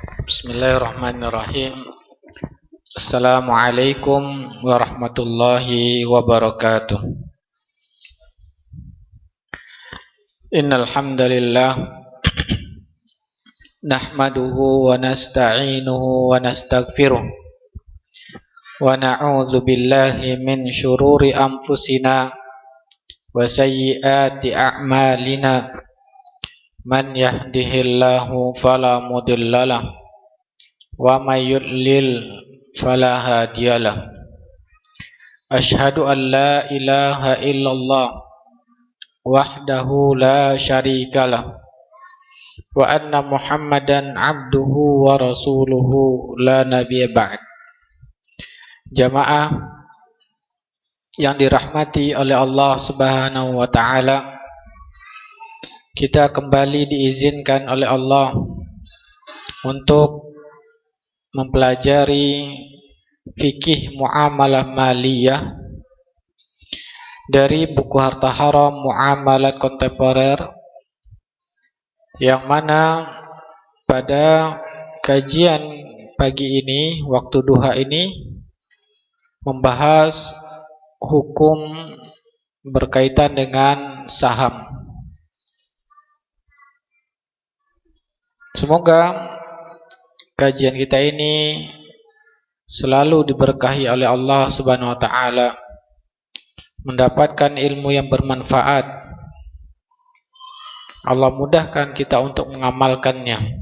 Bismillahirrahmanirrahim. Assalamualaikum warahmatullahi wabarakatuh. Innal hamdalillah nahmaduhu wa nasta'inuhu wa nastaghfiruh wa na'udzu billahi min syururi anfusina wa sayyiati a'malina. Man yahdihillahu fala mudhillalah wa may yudlil fala hadiyalah. Asyhadu an la ilaha illallah wahdahu la syarikalah wa anna Muhammadan abduhu wa rasuluhu la nabiyya ba'd. Jamaah yang dirahmati oleh Allah Subhanahu wa taala, kita kembali diizinkan oleh Allah untuk mempelajari fikih muamalah maliyah dari buku Harta Haram Muamalat Kontemporer, yang mana pada kajian pagi ini, waktu duha ini, membahas hukum berkaitan dengan saham. Semoga kajian kita ini selalu diberkahi oleh Allah Subhanahu wa taala, mendapatkan ilmu yang bermanfaat. Allah mudahkan kita untuk mengamalkannya,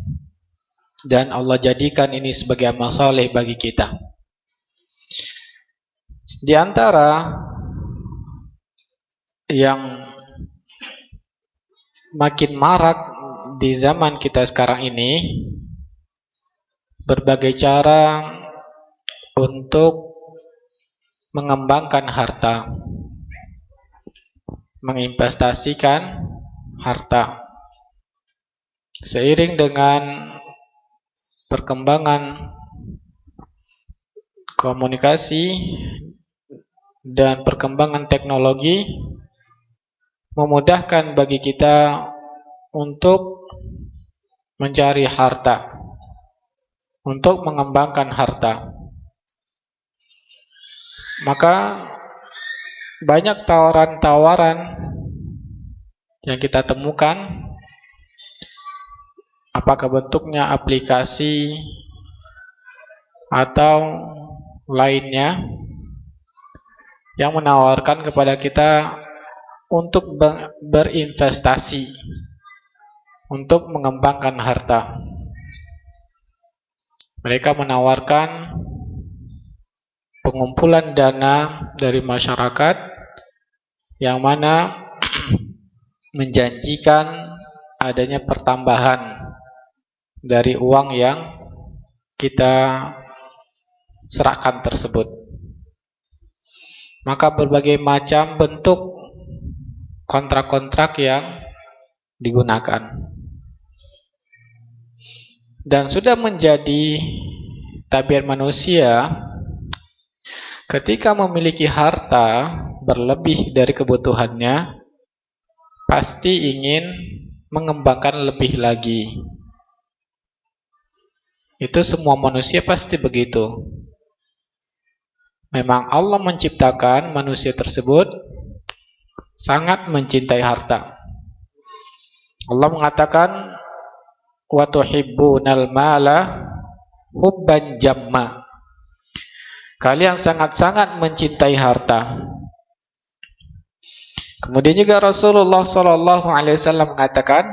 dan Allah jadikan ini sebagai amal saleh bagi kita. Di antara yang makin marak di zaman kita sekarang ini, berbagai cara untuk mengembangkan harta, menginvestasikan harta. Seiring dengan perkembangan komunikasi dan perkembangan teknologi, memudahkan bagi kita untuk mencari harta, untuk mengembangkan harta. Maka banyak tawaran-tawaran yang kita temukan, apakah bentuknya aplikasi atau lainnya, yang menawarkan kepada kita untuk berinvestasi, untuk mengembangkan harta. Mereka menawarkan pengumpulan dana dari masyarakat, yang mana menjanjikan adanya pertambahan dari uang yang kita serahkan tersebut. Maka berbagai macam bentuk kontrak-kontrak yang digunakan, dan sudah menjadi tabiat manusia ketika memiliki harta berlebih dari kebutuhannya, pasti ingin mengembangkan lebih lagi. Itu semua manusia pasti begitu. Memang Allah menciptakan manusia tersebut sangat mencintai harta. Allah mengatakan, wa tuhibbunal mala hubban jamma. Kalian sangat-sangat mencintai harta. Kemudian juga Rasulullah SAW mengatakan,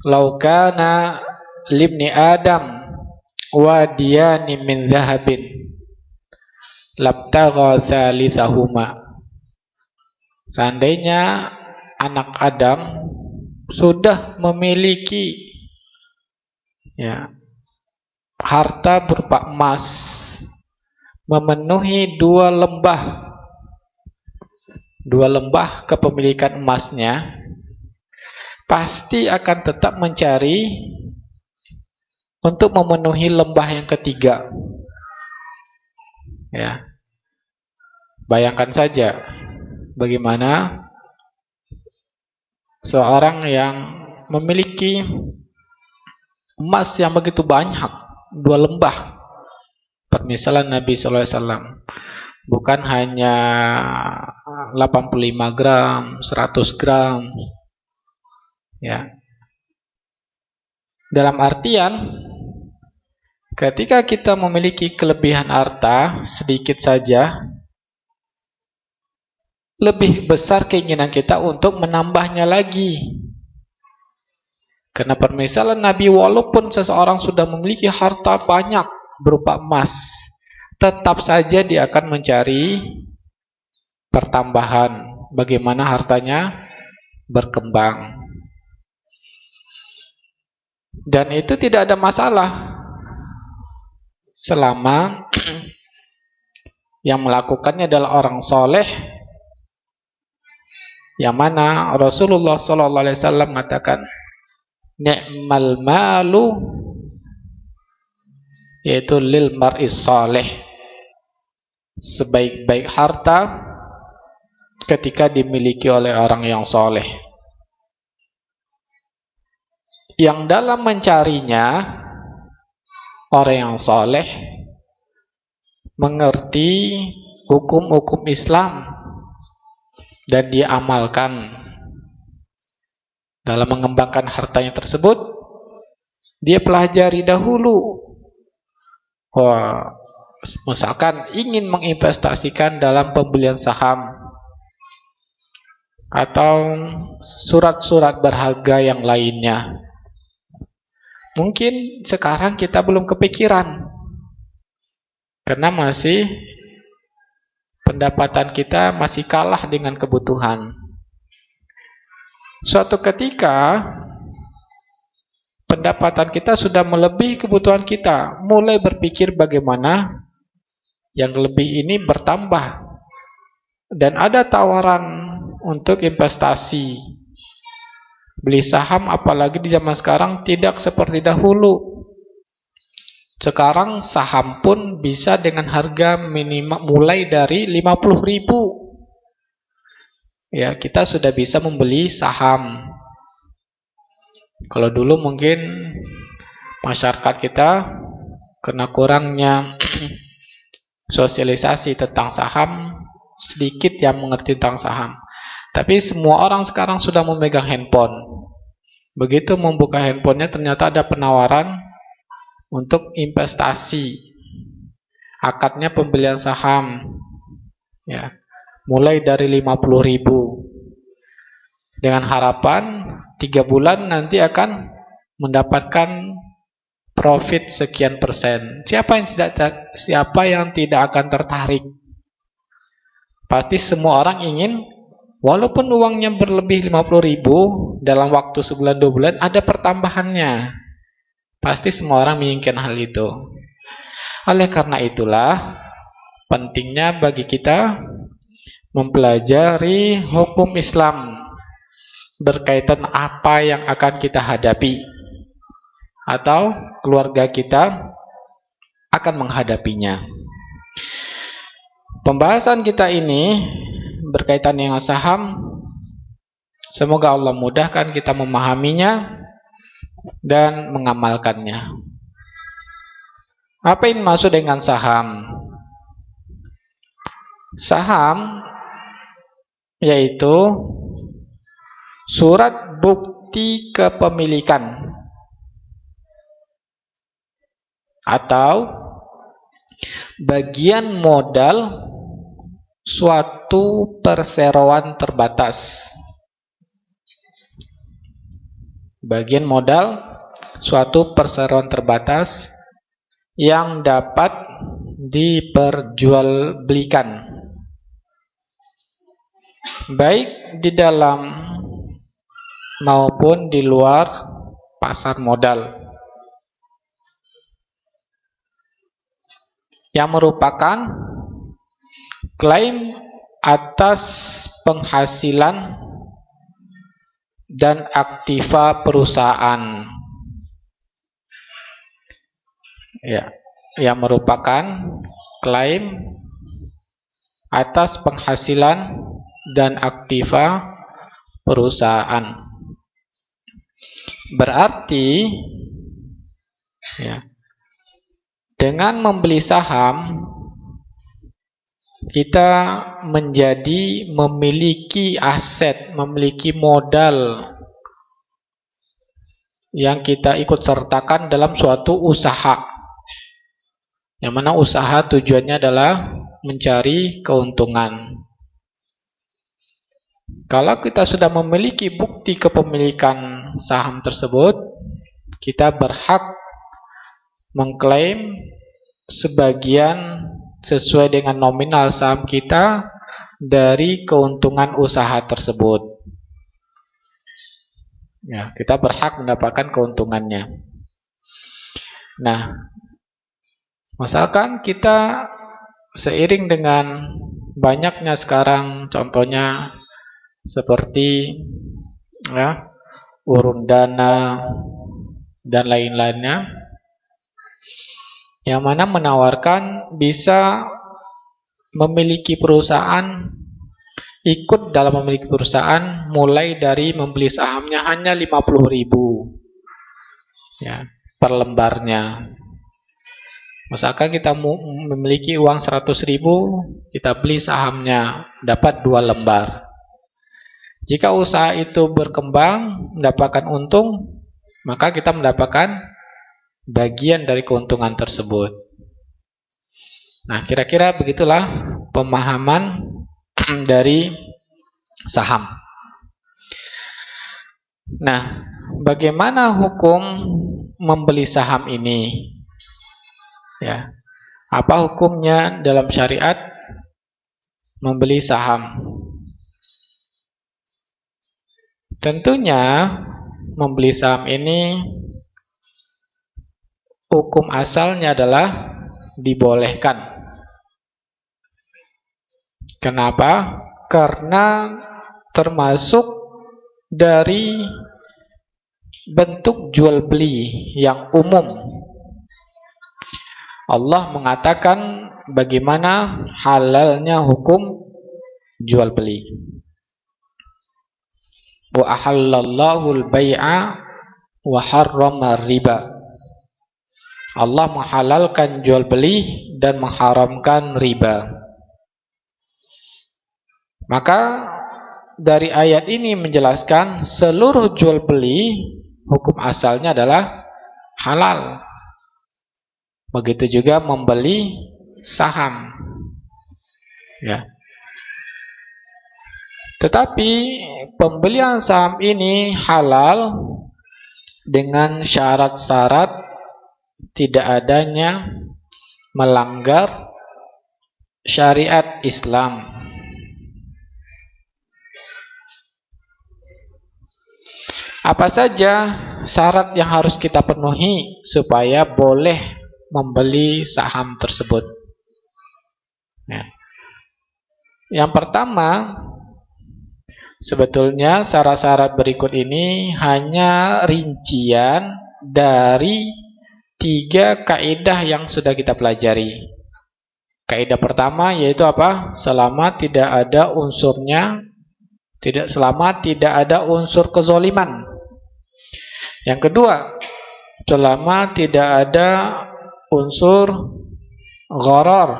lau kana libni Adam wadiyani min dhahabin labtagha salisahuma. Seandainya anak Adam sudah memiliki harta berupa emas, memenuhi dua lembah kepemilikan emasnya, pasti akan tetap mencari untuk memenuhi lembah yang ketiga. Ya, bayangkan saja bagaimana seorang yang memiliki emas yang begitu banyak, 2 lembah. Permisalan Nabi SAW, bukan hanya 85 gram, 100 gram, ya. Dalam artian, ketika kita memiliki kelebihan harta sedikit saja, lebih besar keinginan kita untuk menambahnya lagi. Karena permisalan Nabi, walaupun seseorang sudah memiliki harta banyak berupa emas, tetap saja dia akan mencari pertambahan, bagaimana hartanya berkembang. Dan itu tidak ada masalah selama yang melakukannya adalah orang soleh, yang mana Rasulullah SAW mengatakan, ni'mal malu, yaitu lil mar'is soleh, sebaik-baik harta ketika dimiliki oleh orang yang soleh, yang dalam mencarinya orang yang soleh mengerti hukum-hukum Islam dan dia amalkan dalam mengembangkan hartanya tersebut. Dia pelajari dahulu. Misalkan ingin menginvestasikan dalam pembelian saham atau surat-surat berharga yang lainnya. Mungkin sekarang kita belum kepikiran, karena masih pendapatan kita masih kalah dengan kebutuhan. Suatu ketika pendapatan kita sudah melebihi kebutuhan kita, mulai berpikir bagaimana yang lebih ini bertambah, dan ada tawaran untuk investasi, beli saham, apalagi di zaman sekarang tidak seperti dahulu. Sekarang saham pun bisa dengan harga minimal mulai dari 50.000. Ya, kita sudah bisa membeli saham. Kalau dulu mungkin masyarakat kita karena kurangnya sosialisasi tentang saham, sedikit yang mengerti tentang saham. Tapi semua orang sekarang sudah memegang handphone. Begitu membuka handphonenya, ternyata ada penawaran untuk investasi. Akadnya pembelian saham, ya, mulai dari 50.000. Dengan harapan 3 bulan nanti akan mendapatkan profit sekian persen. Siapa yang tidak akan tertarik? Pasti semua orang ingin, walaupun uangnya berlebih 50.000, dalam waktu sebulan 2 bulan ada pertambahannya. Pasti semua orang menginginkan hal itu. Oleh karena itulah pentingnya bagi kita mempelajari hukum Islam berkaitan apa yang akan kita hadapi atau keluarga kita akan menghadapinya. Pembahasan kita ini berkaitan dengan saham, semoga Allah mudahkan kita memahaminya dan mengamalkannya. Apa yang dimaksud dengan saham? Saham yaitu surat bukti kepemilikan atau bagian modal suatu perseroan terbatas. Bagian modal suatu perseroan terbatas yang dapat diperjualbelikan, baik di dalam maupun di luar pasar modal, yang merupakan klaim atas penghasilan dan aktiva perusahaan, ya, yang merupakan klaim atas penghasilan dan aktiva perusahaan. Berarti Ya. Dengan membeli saham, kita menjadi memiliki aset, memiliki modal yang kita ikut sertakan dalam suatu usaha. Yang mana usaha tujuannya adalah mencari keuntungan. Kalau kita sudah memiliki bukti kepemilikan saham tersebut, kita berhak mengklaim sebagian sesuai dengan nominal saham kita dari keuntungan usaha tersebut. Ya, kita berhak mendapatkan keuntungannya. Nah, misalkan kita seiring dengan banyaknya sekarang, contohnya seperti ya, urun dana dan lain-lainnya, yang mana menawarkan bisa memiliki perusahaan, ikut dalam memiliki perusahaan mulai dari membeli sahamnya hanya 50.000 ya, per lembarnya. Misalkan kita memiliki uang 100.000, kita beli sahamnya, dapat 2 lembar. Jika usaha itu berkembang, mendapatkan untung, maka kita mendapatkan bagian dari keuntungan tersebut. Nah, kira-kira begitulah pemahaman dari saham. Nah, bagaimana hukum membeli saham ini? Ya, apa hukumnya dalam syariat membeli saham? Tentunya membeli saham ini hukum asalnya adalah dibolehkan. Kenapa? Karena termasuk dari bentuk jual beli yang umum. Allah mengatakan bagaimana halalnya hukum jual beli. Wa ahallallahu al-bai'a wa harrama riba. Allah menghalalkan jual beli dan mengharamkan riba. Maka dari ayat ini menjelaskan seluruh jual beli hukum asalnya adalah halal. Begitu juga membeli saham. Ya. Tetapi pembelian saham ini halal dengan syarat-syarat tidak adanya melanggar syariat Islam. Apa saja syarat yang harus kita penuhi supaya boleh membeli saham tersebut? Ya. Yang pertama, sebetulnya syarat-syarat berikut ini hanya rincian dari 3 kaidah yang sudah kita pelajari. Kaidah pertama yaitu apa? Selama tidak ada ada unsur kezoliman. Yang kedua, selama tidak ada unsur gharar,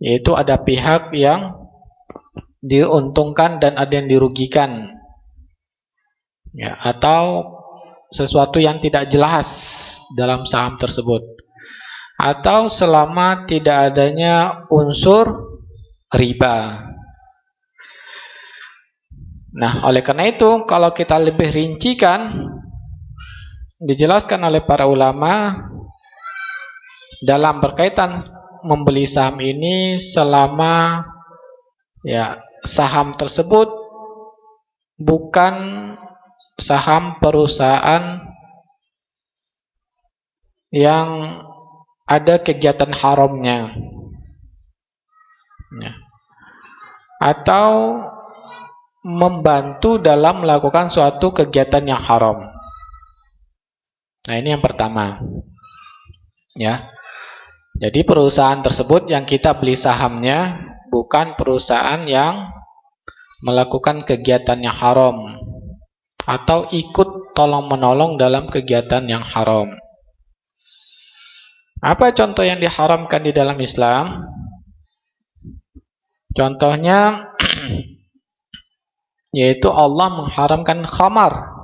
yaitu ada pihak yang diuntungkan dan ada yang dirugikan, ya, atau sesuatu yang tidak jelas dalam saham tersebut, atau selama tidak adanya unsur riba. Nah, oleh karena itu, kalau kita lebih rincikan, dijelaskan oleh para ulama dalam berkaitan membeli saham ini, selama ya saham tersebut bukan saham perusahaan yang ada kegiatan haramnya, ya, atau membantu dalam melakukan suatu kegiatan yang haram. Nah, ini yang pertama. Ya. Jadi perusahaan tersebut yang kita beli sahamnya bukan perusahaan yang melakukan kegiatan yang haram atau ikut tolong-menolong dalam kegiatan yang haram. Apa contoh yang diharamkan di dalam Islam? Contohnya yaitu Allah mengharamkan khamar.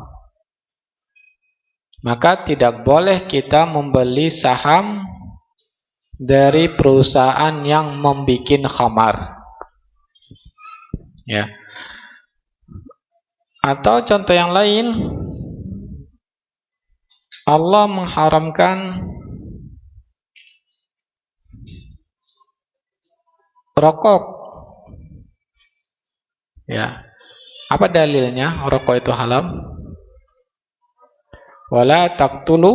Maka tidak boleh kita membeli saham dari perusahaan yang membuat khamar. Ya. Atau contoh yang lain, Allah mengharamkan rokok. Ya. Apa dalilnya rokok itu halal? Wala taqtulu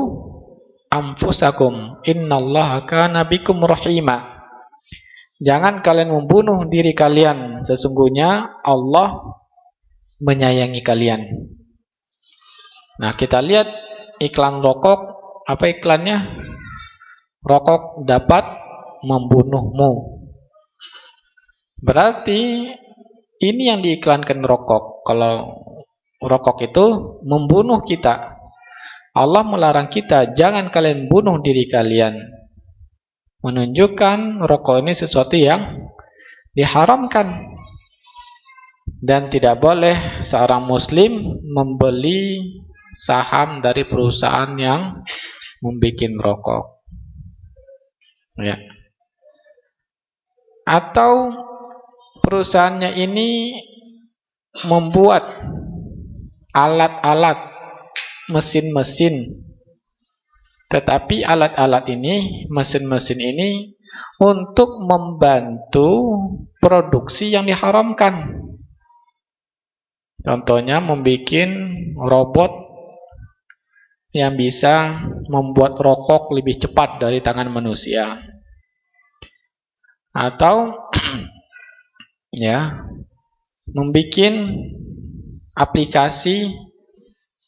anfusakum innallaha kana bikum rahima. Jangan kalian membunuh diri kalian, sesungguhnya Allah menyayangi kalian. Nah, kita lihat iklan rokok, apa iklannya? Rokok dapat membunuhmu. Berarti ini yang diiklankan rokok. Kalau rokok itu membunuh kita. Allah melarang kita, jangan kalian bunuh diri kalian. Menunjukkan rokok ini sesuatu yang diharamkan. Dan tidak boleh seorang muslim membeli saham dari perusahaan yang membuat rokok. Ya. Atau perusahaannya ini membuat alat-alat, mesin-mesin. Tetapi alat-alat ini, mesin-mesin ini untuk membantu produksi yang diharamkan. Contohnya membuat robot yang bisa membuat rokok lebih cepat dari tangan manusia. Atau ya, membuat aplikasi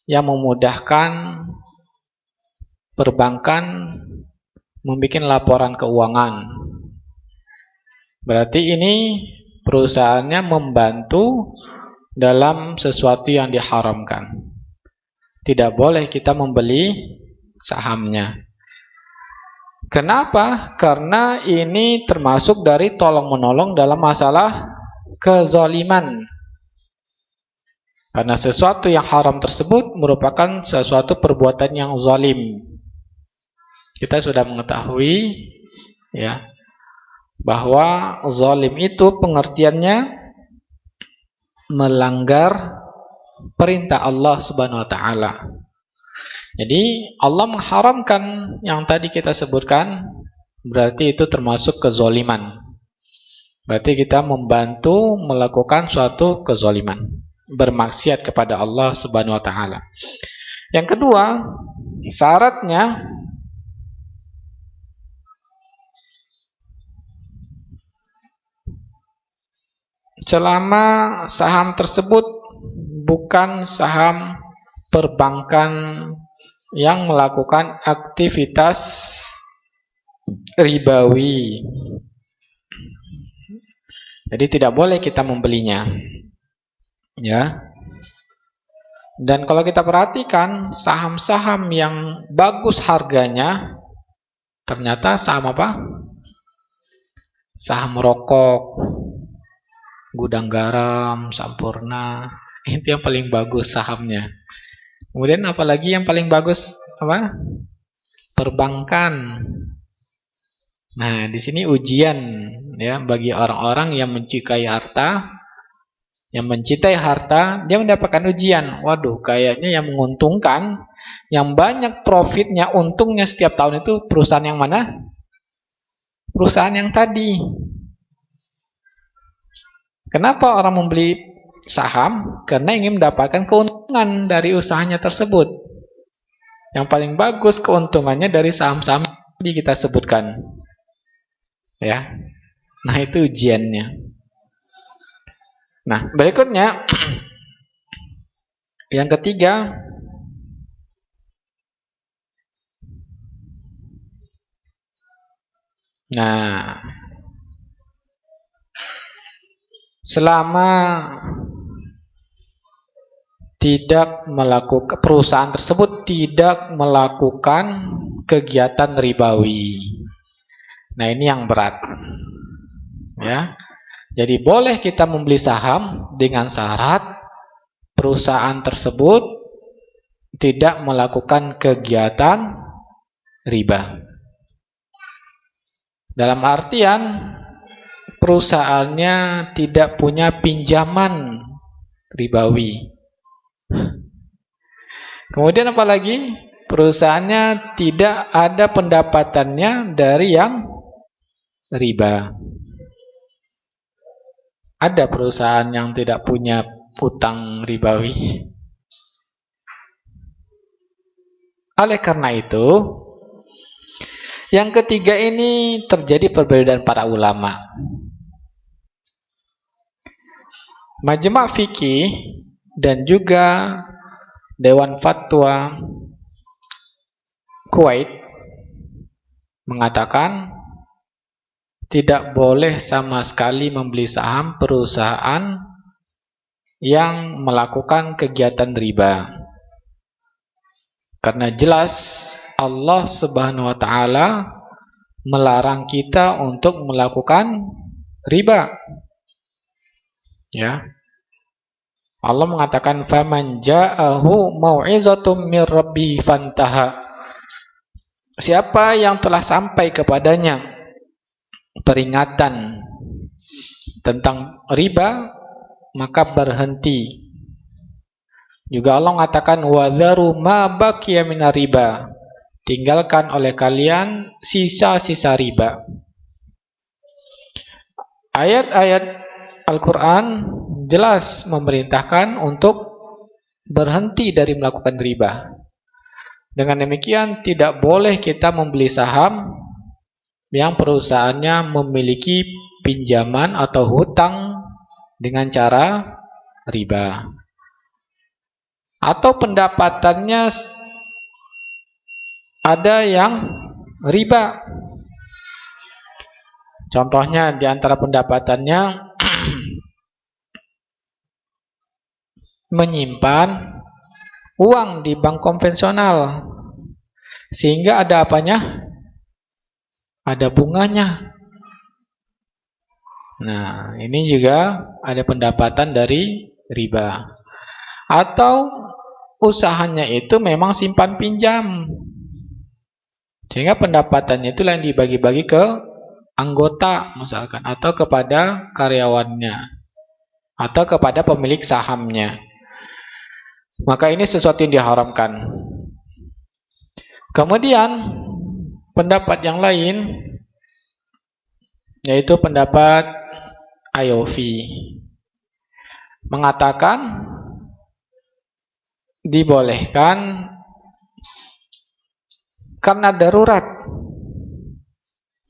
yang memudahkan perbankan membuat laporan keuangan. Berarti ini perusahaannya membantu dalam sesuatu yang diharamkan. Tidak boleh kita membeli sahamnya. Kenapa? Karena ini termasuk dari tolong-menolong dalam masalah kezaliman. Karena sesuatu yang haram tersebut merupakan sesuatu perbuatan yang zalim. Kita sudah mengetahui ya bahwa zalim itu pengertiannya melanggar perintah Allah Subhanahu wa taala. Jadi Allah mengharamkan yang tadi kita sebutkan, berarti itu termasuk kezaliman. Berarti kita membantu melakukan suatu kezaliman, bermaksiat kepada Allah Subhanahu wa taala. Yang kedua, syaratnya selama saham tersebut bukan saham perbankan yang melakukan aktivitas ribawi. Jadi tidak boleh kita membelinya. Ya. Dan kalau kita perhatikan saham-saham yang bagus harganya, ternyata saham apa? Saham rokok, Gudang Garam, Sampurna, itu yang paling bagus sahamnya. Kemudian apalagi yang paling bagus apa? Perbankan. Nah, di sini ujian ya bagi orang-orang yang mencintai harta, dia mendapatkan ujian. Waduh, kayaknya yang menguntungkan, yang banyak profitnya, untungnya setiap tahun itu perusahaan yang mana? Perusahaan yang tadi. Kenapa orang membeli saham? Karena ingin mendapatkan keuntungan dari usahanya tersebut. Yang paling bagus keuntungannya dari saham-saham yang kita sebutkan. Ya. Nah, itu ujiannya. Nah, berikutnya yang ketiga, nah, selama perusahaan tersebut tidak melakukan kegiatan ribawi. Nah, ini yang berat. Ya. Jadi boleh kita membeli saham dengan syarat perusahaan tersebut tidak melakukan kegiatan riba. Dalam artian perusahaannya tidak punya pinjaman ribawi. Kemudian apalagi? Perusahaannya tidak ada pendapatannya dari yang riba. Ada perusahaan yang tidak punya utang ribawi. Oleh karena itu, yang ketiga ini terjadi perbedaan para ulama. Majma' Fikih dan juga Dewan Fatwa Kuwait mengatakan tidak boleh sama sekali membeli saham perusahaan yang melakukan kegiatan riba. Karena jelas Allah Subhanahu wa taala melarang kita untuk melakukan riba. Ya. Allah mengatakan faman ja'ahu mau'izatum mir rabbi fantaha. Siapa yang telah sampai kepadanya peringatan tentang riba, maka berhenti. Juga Allah mengatakan wadharu ma baqiya minar riba. Tinggalkan oleh kalian sisa-sisa riba. Ayat-ayat Al-Quran jelas memerintahkan untuk berhenti dari melakukan riba. Dengan demikian tidak boleh kita membeli saham yang perusahaannya memiliki pinjaman atau hutang dengan cara riba, atau pendapatannya ada yang riba. Contohnya di antara pendapatannya menyimpan uang di bank konvensional, sehingga ada apanya? Ada bunganya. Nah, ini juga ada pendapatan dari riba. Atau usahanya itu memang simpan pinjam, sehingga pendapatannya itu yang dibagi-bagi ke anggota misalkan, atau kepada karyawannya, atau kepada pemilik sahamnya. Maka ini sesuatu yang diharamkan. Kemudian pendapat yang lain, yaitu pendapat Ayofi, mengatakan dibolehkan karena darurat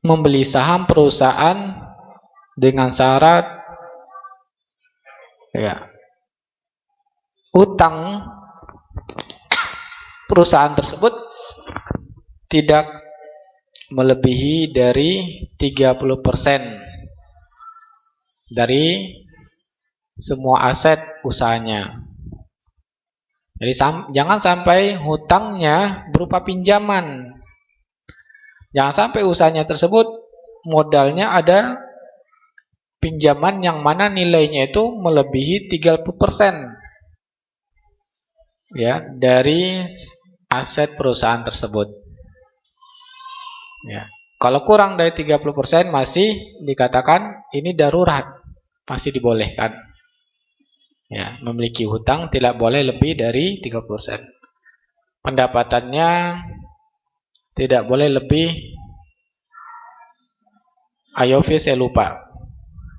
membeli saham perusahaan dengan syarat utang perusahaan tersebut tidak melebihi dari 30% dari semua aset usahanya. Jadi jangan sampai hutangnya berupa pinjaman. Jangan sampai usahanya tersebut modalnya ada pinjaman yang mana nilainya itu melebihi 30% ya dari aset perusahaan tersebut. Ya. Kalau kurang dari 30% masih dikatakan ini darurat, masih dibolehkan. Ya, memiliki hutang tidak boleh lebih dari 30%. Pendapatannya tidak boleh lebih, Ayofi saya lupa.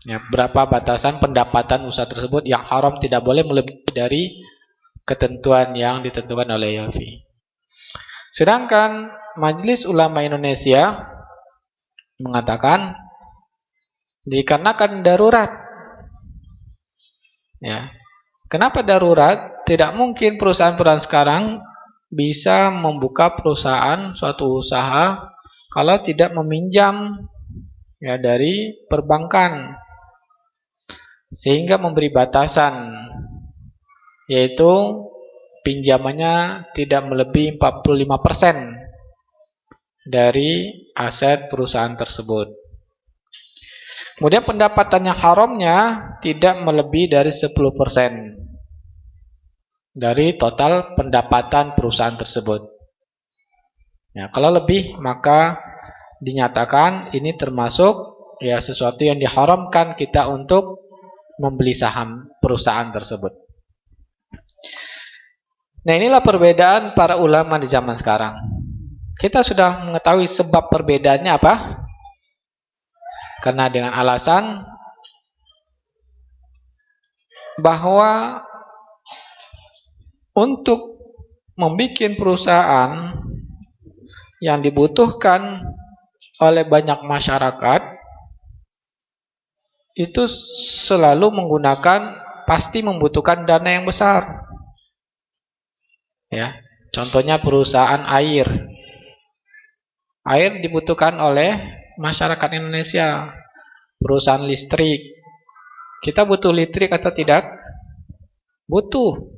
Ya, berapa batasan pendapatan usaha tersebut yang haram tidak boleh melebihi dari ketentuan yang ditentukan oleh Ayofi. Sedangkan Majelis Ulama Indonesia mengatakan dikarenakan darurat. Ya. Kenapa darurat? Tidak mungkin perusahaan-perusahaan sekarang bisa membuka perusahaan suatu usaha kalau tidak meminjam ya dari perbankan, sehingga memberi batasan yaitu pinjamannya tidak melebihi 45% dari aset perusahaan tersebut. Kemudian pendapatan yang haramnya tidak melebihi dari 10% dari total pendapatan perusahaan tersebut. Ya, kalau lebih maka dinyatakan ini termasuk ya sesuatu yang diharamkan kita untuk membeli saham perusahaan tersebut. Nah, inilah perbedaan para ulama di zaman sekarang. Kita sudah mengetahui sebab perbedaannya apa? Karena dengan alasan bahwa untuk membuat perusahaan yang dibutuhkan oleh banyak masyarakat itu selalu pasti membutuhkan dana yang besar. Ya, contohnya perusahaan air. Air dibutuhkan oleh masyarakat Indonesia. Perusahaan listrik. Kita butuh listrik atau tidak? Butuh.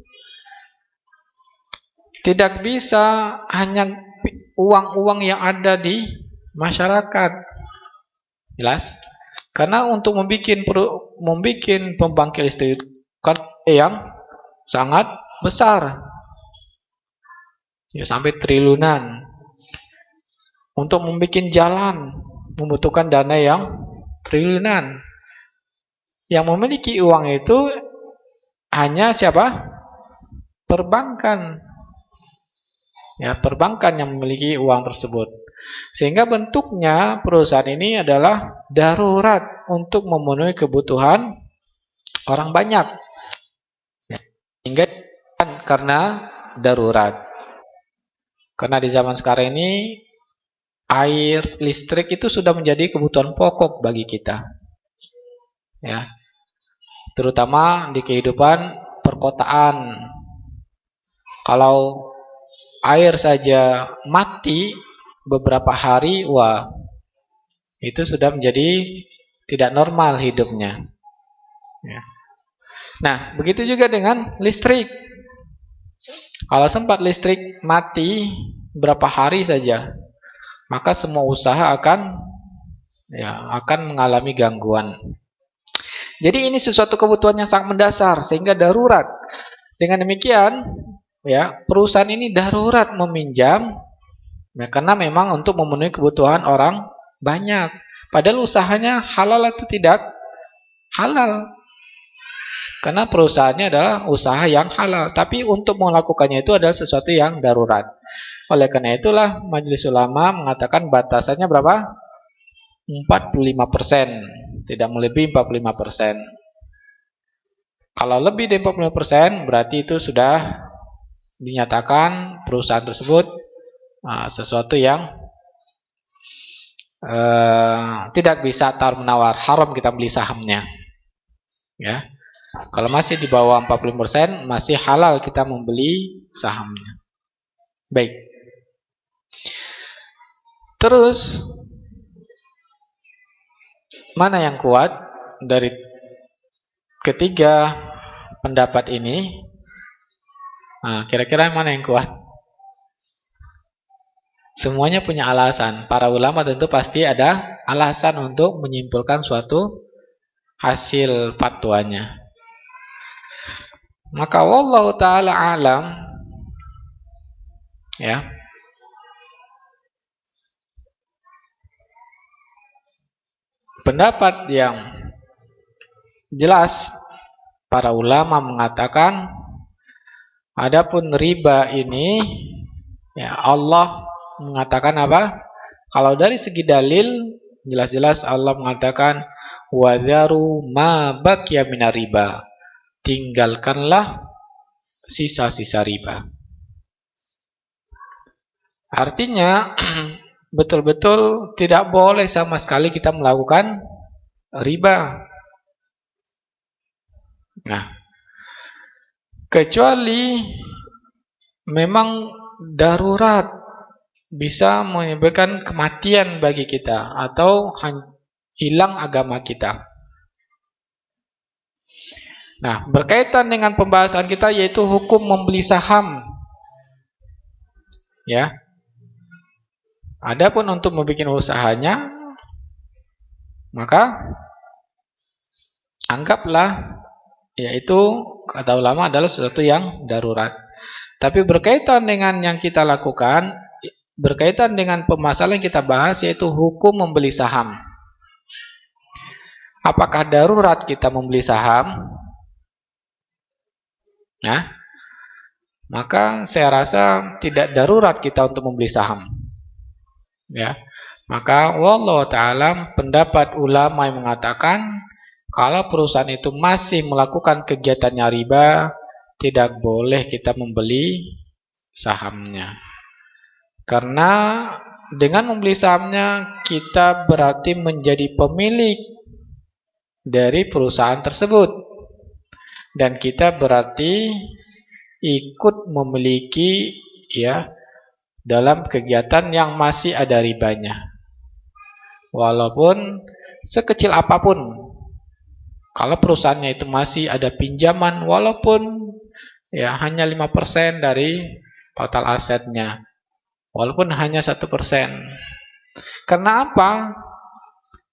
Tidak bisa hanya uang-uang yang ada di masyarakat. Jelas? Karena untuk membuat pembangkit listrik yang sangat besar. Ya, sampai triliunan. Untuk membuat jalan membutuhkan dana yang triliunan. Yang memiliki uang itu hanya siapa? Perbankan. Ya, perbankan yang memiliki uang tersebut. Sehingga bentuknya perusahaan ini adalah darurat untuk memenuhi kebutuhan orang banyak. Ya, sehingga karena darurat. Karena di zaman sekarang ini air, listrik itu sudah menjadi kebutuhan pokok bagi kita. Ya. Terutama di kehidupan perkotaan. Kalau air saja mati beberapa hari, wah, itu sudah menjadi tidak normal hidupnya. Ya. Nah, begitu juga dengan listrik. Kalau sempat listrik mati berapa hari saja, maka semua usaha akan mengalami gangguan. Jadi ini sesuatu kebutuhan yang sangat mendasar sehingga darurat. Dengan demikian, ya, perusahaan ini darurat meminjam ya, karena memang untuk memenuhi kebutuhan orang banyak. Padahal usahanya halal atau tidak? Halal. Karena perusahaannya adalah usaha yang halal. Tapi untuk melakukannya itu adalah sesuatu yang darurat. Oleh karena itulah Majelis Ulama mengatakan batasannya berapa? 45%. Tidak melebihi 45%. Kalau lebih dari 45% berarti itu sudah dinyatakan perusahaan tersebut sesuatu yang tidak bisa tawar-menawar, haram kita beli sahamnya. Ya. Kalau masih di bawah 40% masih halal kita membeli sahamnya. Baik. Terus mana yang kuat dari ketiga pendapat ini? Nah, kira-kira mana yang kuat? Semuanya punya alasan. Para ulama tentu pasti ada alasan untuk menyimpulkan suatu hasil fatwanya. Maka wallahu ta'ala alam, ya, pendapat yang jelas para ulama mengatakan adapun riba ini, ya, Allah mengatakan apa? Kalau dari segi dalil jelas-jelas Allah mengatakan wadzaru ma baqiya minar riba. Tinggalkanlah sisa-sisa riba. Artinya betul-betul tidak boleh sama sekali kita melakukan riba. Nah, kecuali memang darurat bisa menyebabkan kematian bagi kita atau hilang agama kita. Nah, berkaitan dengan pembahasan kita yaitu hukum membeli saham. Ya. Adapun untuk membuat usahanya, maka anggaplah yaitu kata ulama adalah sesuatu yang darurat. Tapi berkaitan dengan yang kita lakukan, berkaitan dengan permasalahan yang kita bahas yaitu hukum membeli saham. Apakah darurat kita membeli saham? Nah, maka saya rasa tidak darurat kita untuk membeli saham. Ya. Maka wallahu ta'ala pendapat ulama yang mengatakan kalau perusahaan itu masih melakukan kegiatannya riba, tidak boleh kita membeli sahamnya. Karena dengan membeli sahamnya kita berarti menjadi pemilik dari perusahaan tersebut. Dan kita berarti ikut memiliki ya dalam kegiatan yang masih ada ribanya. Walaupun sekecil apapun. Kalau perusahaannya itu masih ada pinjaman walaupun ya hanya 5% dari total asetnya. Walaupun hanya 1%. Karena apa?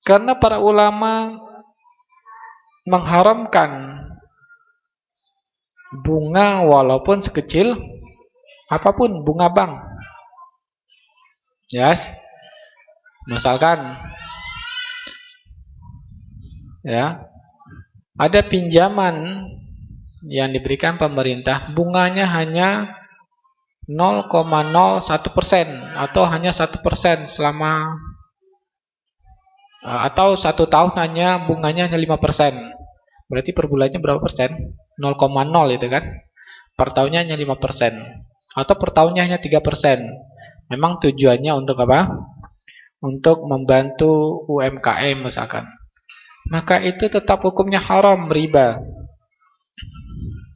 Karena para ulama mengharamkan bunga walaupun sekecil apapun, bunga bank. Yes. Misalkan ya, ada pinjaman yang diberikan pemerintah, bunganya hanya 0,01% atau hanya 1% selama atau 1 tahun hanya bunganya hanya 5%. Berarti per bulannya berapa persen? 0,0 itu kan. Per tahunnya hanya 5%. Atau per tahunnya hanya 3%. Memang tujuannya untuk apa? Untuk membantu UMKM misalkan. Maka itu tetap hukumnya haram, riba.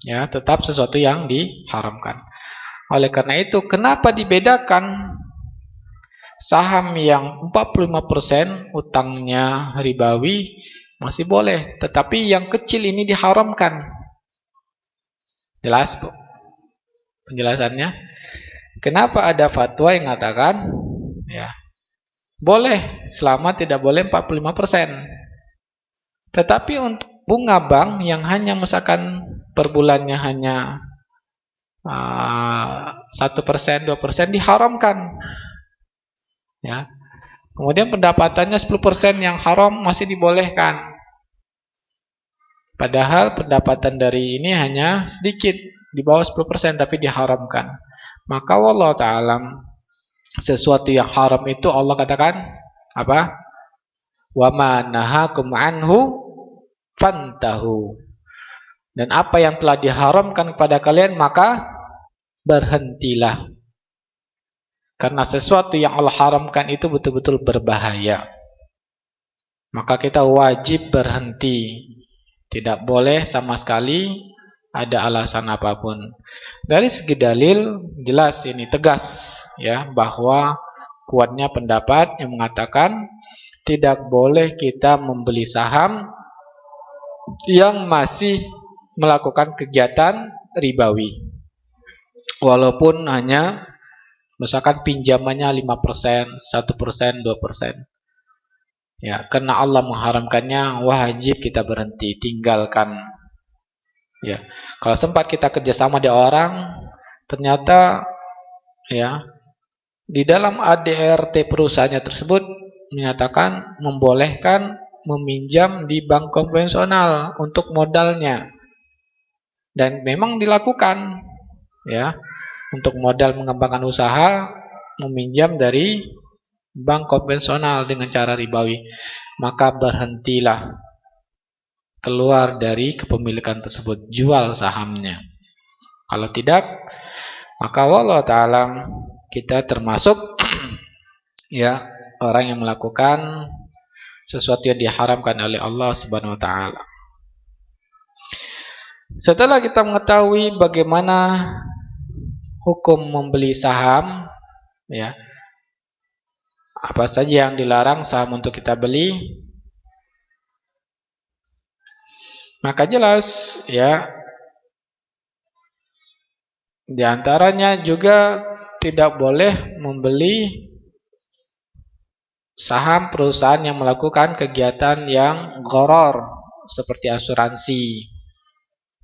Ya, tetap sesuatu yang diharamkan. Oleh karena itu, kenapa dibedakan saham yang 45% utangnya ribawi masih boleh, tetapi yang kecil ini diharamkan. Jelas, Bu? Penjelasannya. Kenapa ada fatwa yang mengatakan ya, boleh selama tidak boleh 45%. Tetapi untuk bunga bank yang hanya misalkan per bulannya hanya 1%, 2% diharamkan. Ya. Kemudian pendapatannya 10% yang haram masih dibolehkan. Padahal pendapatan dari ini hanya sedikit, di bawah 10% tapi diharamkan. Maka wallahu ta'ala sesuatu yang haram itu Allah katakan apa? Wa ma nahakum anhu fantahu. Dan apa yang telah diharamkan kepada kalian maka berhentilah. Karena sesuatu yang Allah haramkan itu betul-betul berbahaya. Maka kita wajib berhenti. Tidak boleh sama sekali ada alasan apapun. Dari segi dalil jelas ini tegas ya bahwa kuatnya pendapat yang mengatakan tidak boleh kita membeli saham yang masih melakukan kegiatan ribawi. Walaupun hanya misalkan pinjamannya 5%, 1%, 2%. Ya, karena Allah mengharamkannya, wajib kita berhenti, tinggalkan. Ya, kalau sempat kita kerjasama di orang, ternyata ya di dalam ADRT perusahaannya tersebut menyatakan membolehkan meminjam di bank konvensional untuk modalnya, dan memang dilakukan, ya, untuk modal mengembangkan usaha meminjam dari bank konvensional dengan cara ribawi. Maka berhentilah, keluar dari kepemilikan tersebut, jual sahamnya. Kalau tidak, maka wallahu ta'ala kita termasuk ya orang yang melakukan sesuatu yang diharamkan oleh Allah Subhanahu wa taala. Setelah kita mengetahui bagaimana hukum membeli saham, ya, apa saja yang dilarang saham untuk kita beli, Maka jelas ya, di antaranya juga tidak boleh membeli saham perusahaan yang melakukan kegiatan yang gharar seperti asuransi.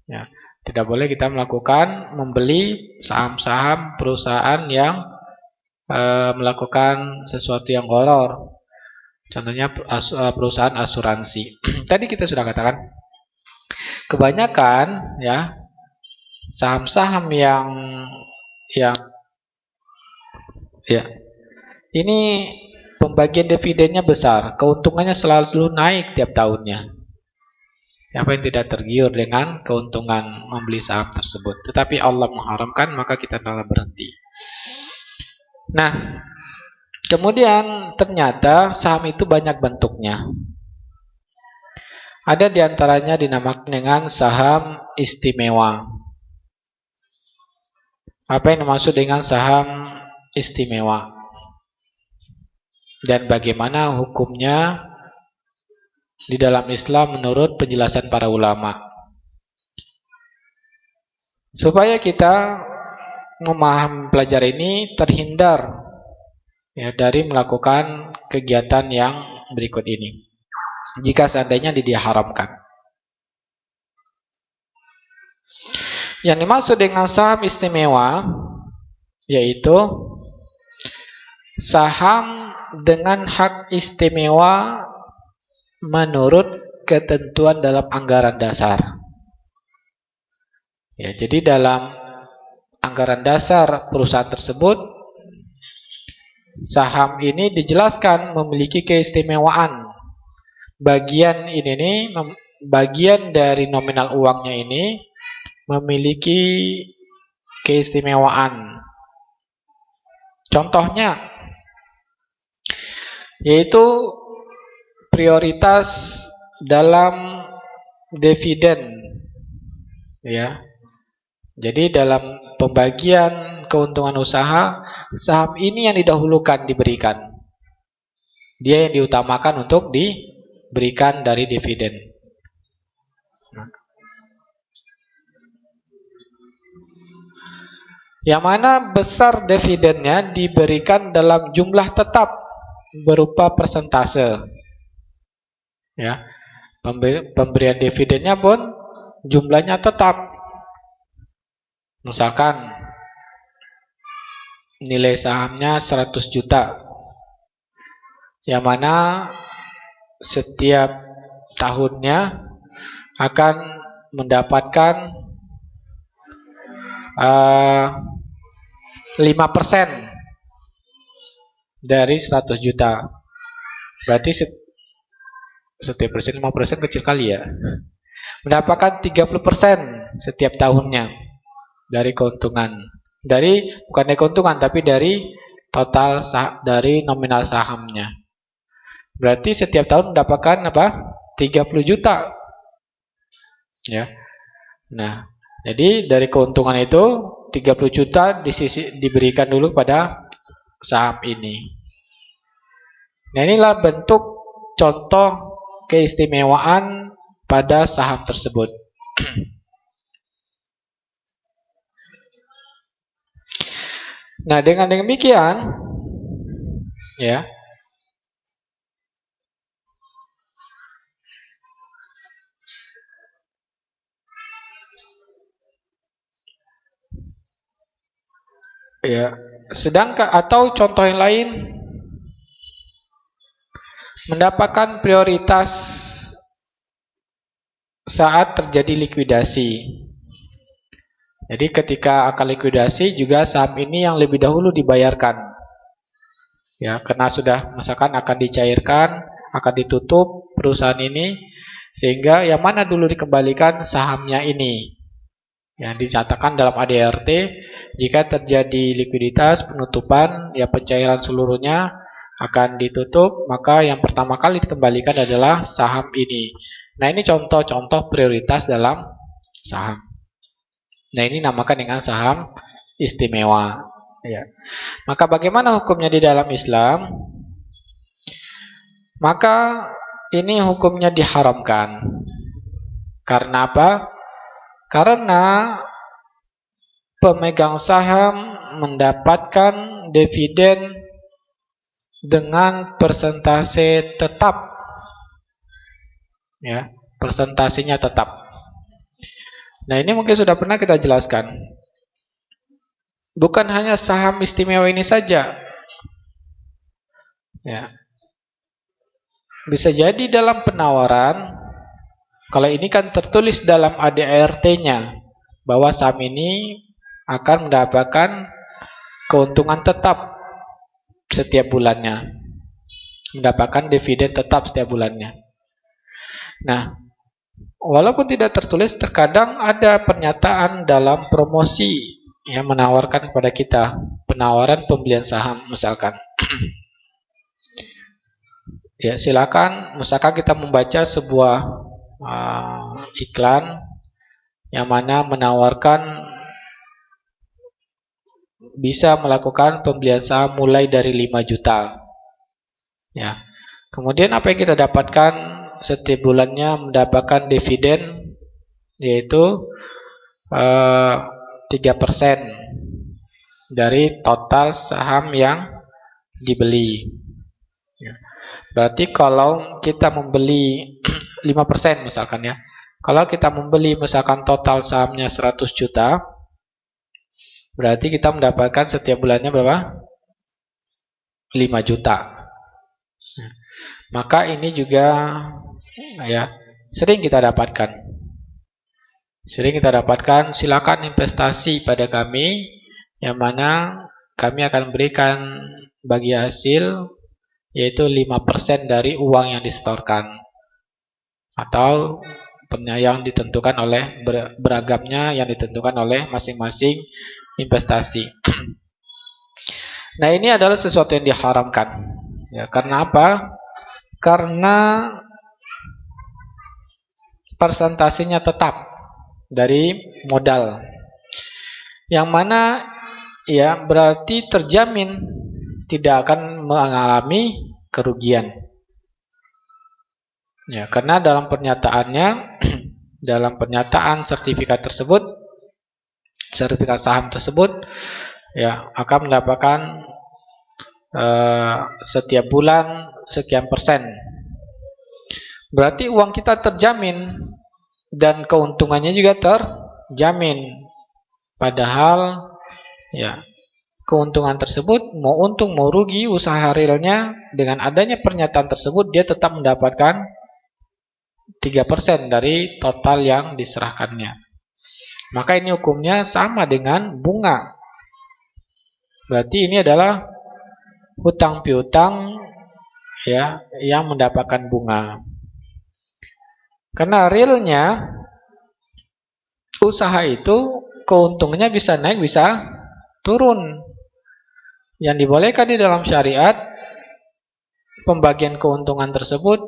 Ya, tidak boleh kita membeli saham-saham perusahaan yang melakukan sesuatu yang gharar. Contohnya perusahaan asuransi. Tadi kita sudah katakan, kebanyakan ya saham-saham yang ya ini pembagian dividennya besar, keuntungannya selalu naik tiap tahunnya. Siapa yang tidak tergiur dengan keuntungan membeli saham tersebut? Tetapi Allah mengharamkan, maka kita adalah berhenti. Nah, kemudian ternyata saham itu banyak bentuknya. Ada diantaranya dinamakan dengan saham istimewa. Apa yang dimaksud dengan saham istimewa? Dan bagaimana hukumnya di dalam Islam menurut penjelasan para ulama? Supaya kita memahami pelajaran ini terhindar ya dari melakukan kegiatan yang berikut ini, jika seandainya diharamkan. Yang dimaksud dengan saham istimewa yaitu saham dengan hak istimewa menurut ketentuan dalam anggaran dasar. Ya, jadi dalam anggaran dasar perusahaan tersebut, saham ini dijelaskan memiliki keistimewaan. Bagian dari nominal uangnya ini memiliki keistimewaan. Contohnya yaitu prioritas dalam dividen, ya. Jadi dalam pembagian keuntungan usaha, saham ini yang didahulukan diberikan. Dia yang diutamakan untuk diberikan dari dividen. Yang mana besar dividennya diberikan dalam jumlah tetap berupa persentase. Ya. Pemberian dividennya pun jumlahnya tetap. Misalkan nilai sahamnya 100 juta. Yang mana setiap tahunnya akan mendapatkan 5% dari 100 juta. Berarti setiap persen 5% kecil kali ya. Mendapatkan 30% setiap tahunnya dari keuntungan. Bukan dari keuntungan, tapi dari total dari nominal sahamnya. Berarti setiap tahun mendapatkan 30 juta. Ya. Nah, jadi dari keuntungan itu 30 juta diberikan dulu pada saham ini. Nah, inilah bentuk contoh keistimewaan pada saham tersebut. Nah, dengan demikian ya, sedangkan atau contoh yang lain, mendapatkan prioritas saat terjadi likuidasi. Jadi ketika akan likuidasi juga saham ini yang lebih dahulu dibayarkan. Ya, karena sudah misalkan akan dicairkan, akan ditutup perusahaan ini, sehingga yang mana dulu dikembalikan sahamnya ini. Yang dicatatkan dalam ADRT, jika terjadi likuiditas penutupan, ya pencairan seluruhnya akan ditutup, maka yang pertama kali dikembalikan adalah saham ini. Nah, ini contoh-contoh prioritas dalam saham. Nah, ini namakan dengan saham istimewa. Ya. Maka bagaimana hukumnya di dalam Islam? Maka ini hukumnya diharamkan. Karena apa? Karena pemegang saham mendapatkan dividen dengan persentase tetap. Ya, persentasenya tetap. Nah, ini mungkin sudah pernah kita jelaskan. Bukan hanya saham istimewa ini saja. Ya. Bisa jadi dalam penawaran, kalau ini kan tertulis dalam ADART-nya bahwa saham ini akan mendapatkan keuntungan tetap setiap bulannya. Mendapatkan dividen tetap setiap bulannya. Nah, walaupun tidak tertulis, terkadang ada pernyataan dalam promosi yang menawarkan kepada kita penawaran pembelian saham misalkan. Ya, silakan misalkan kita membaca sebuah iklan yang mana menawarkan bisa melakukan pembelian saham mulai dari 5 juta. Ya. Kemudian apa yang kita dapatkan setiap bulannya mendapatkan dividen yaitu 3% dari total saham yang dibeli. Ya. Berarti kalau kita membeli 5% misalkan ya. Kalau kita membeli misalkan total sahamnya 100 juta, berarti kita mendapatkan setiap bulannya berapa? 5 juta. Maka ini juga ya sering kita dapatkan. Silakan investasi pada kami yang mana kami akan berikan bagi hasil yaitu 5% dari uang yang disetorkan. Atau yang ditentukan oleh beragamnya yang ditentukan oleh masing-masing investasi. Nah, ini adalah sesuatu yang diharamkan. Ya, karena apa? Karena persentasenya tetap dari modal. Yang mana ya berarti terjamin tidak akan mengalami kerugian. Ya, karena dalam pernyataannya dalam pernyataan sertifikat saham tersebut ya akan mendapatkan setiap bulan sekian persen. Berarti uang kita terjamin dan keuntungannya juga terjamin. Padahal ya keuntungan tersebut mau untung mau rugi usaha realnya dengan adanya pernyataan tersebut dia tetap mendapatkan 3% dari total yang diserahkannya. Maka ini hukumnya sama dengan bunga. Berarti ini adalah hutang piutang ya yang mendapatkan bunga. Karena realnya usaha itu keuntungannya bisa naik bisa turun. Yang dibolehkan di dalam syariat pembagian keuntungan tersebut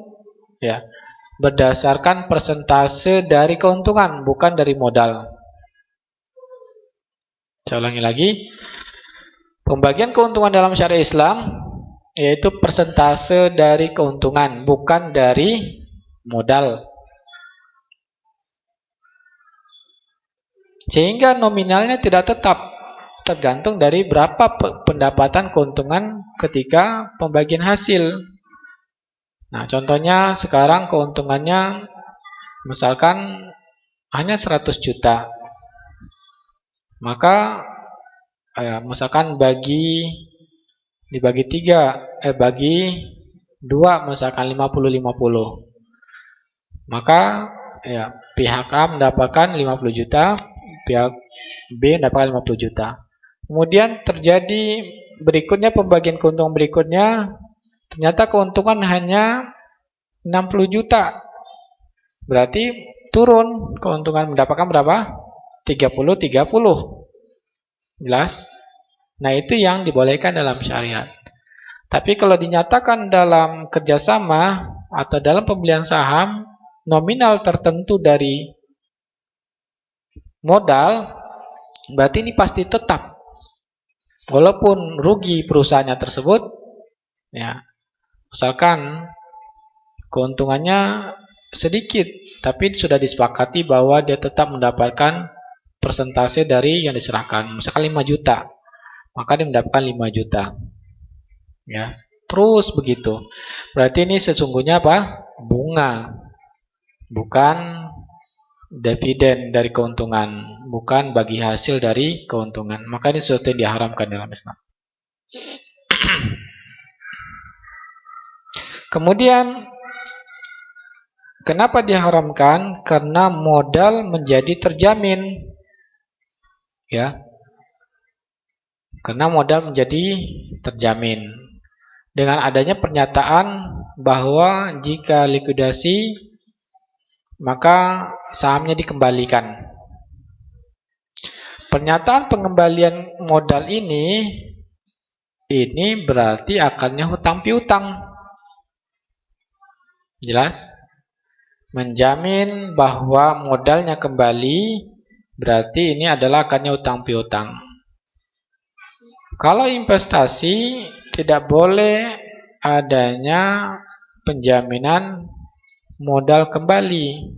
ya berdasarkan persentase dari keuntungan bukan dari modal. Saya ulangi lagi. Pembagian keuntungan dalam syariat Islam yaitu persentase dari keuntungan bukan dari modal. Sehingga nominalnya tidak tetap, tergantung dari berapa pendapatan keuntungan ketika pembagian hasil. Nah, contohnya sekarang keuntungannya misalkan hanya 100 juta. Maka misalkan dibagi 3, bagi 2 misalkan 50-50. Maka ya pihak A mendapatkan 50 juta, pihak B mendapatkan 50 juta. Kemudian terjadi berikutnya pembagian keuntungan berikutnya, ternyata keuntungan hanya 60 juta. Berarti turun keuntungan mendapatkan berapa? 30-30. Jelas? Nah, itu yang dibolehkan dalam syariat. Tapi kalau dinyatakan dalam kerjasama atau dalam pembelian saham, nominal tertentu dari modal, berarti ini pasti tetap. Walaupun rugi perusahaannya tersebut, ya, misalkan keuntungannya sedikit, tapi sudah disepakati bahwa dia tetap mendapatkan persentase dari yang diserahkan. Misalkan 5 juta, maka dia mendapatkan 5 juta. Ya, terus begitu. Berarti ini sesungguhnya apa? Bunga, bukan dividen dari keuntungan, bukan bagi hasil dari keuntungan. Maka ini sesuatu yang diharamkan dalam Islam. Kemudian kenapa diharamkan? Karena modal menjadi terjamin. Ya. Karena modal menjadi terjamin. Dengan adanya pernyataan bahwa jika likuidasi maka sahamnya dikembalikan. Pernyataan pengembalian modal ini berarti akalnya hutang piutang. Jelas? Menjamin bahwa modalnya kembali berarti ini adalah akalnya hutang piutang. Kalau investasi tidak boleh adanya penjaminan modal kembali.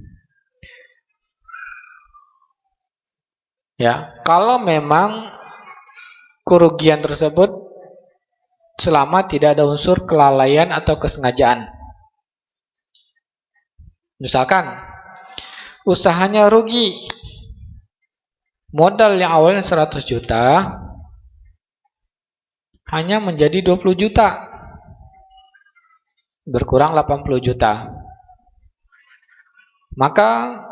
Ya, kalau memang kerugian tersebut selama tidak ada unsur kelalaian atau kesengajaan. Misalkan usahanya rugi, modal yang awalnya 100 juta hanya menjadi 20 juta, berkurang 80 juta. Maka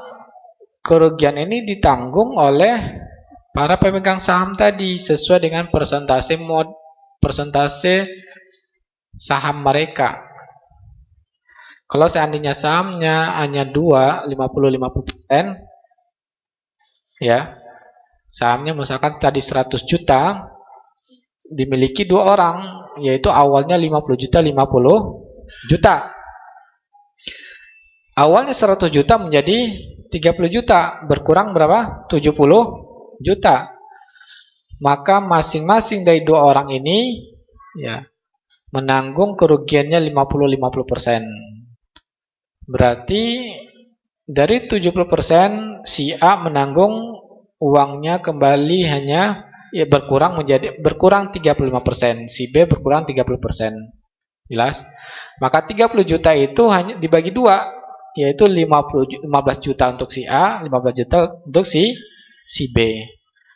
kerugian ini ditanggung oleh para pemegang saham tadi sesuai dengan persentase saham mereka. Kalau seandainya sahamnya hanya 50-50%, ya, sahamnya misalkan tadi 100 juta, dimiliki 2 orang, yaitu awalnya 50 juta, 50 juta. Awalnya 100 juta menjadi 30 juta, berkurang berapa? 70 juta. Maka masing-masing dari 2 orang ini ya menanggung kerugiannya 50-50%. Berarti dari 70% si A menanggung uangnya kembali hanya berkurang 35%, si B berkurang 30%. Jelas? Maka 30 juta itu hanya dibagi 2. Yaitu 15 juta untuk si A, 15 juta untuk si B.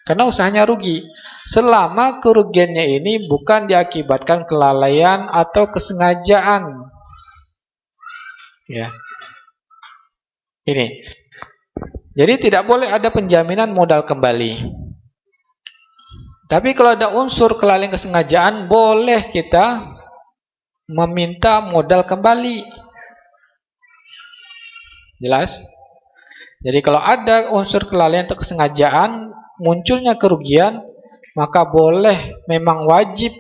Karena usahanya rugi. Selama kerugiannya ini bukan diakibatkan kelalaian atau kesengajaan. Ya. Ini. Jadi tidak boleh ada penjaminan modal kembali. Tapi kalau ada unsur kelalaian kesengajaan, boleh kita meminta modal kembali. Jelas? Jadi kalau ada unsur kelalaian atau kesengajaan, munculnya kerugian, maka boleh, memang wajib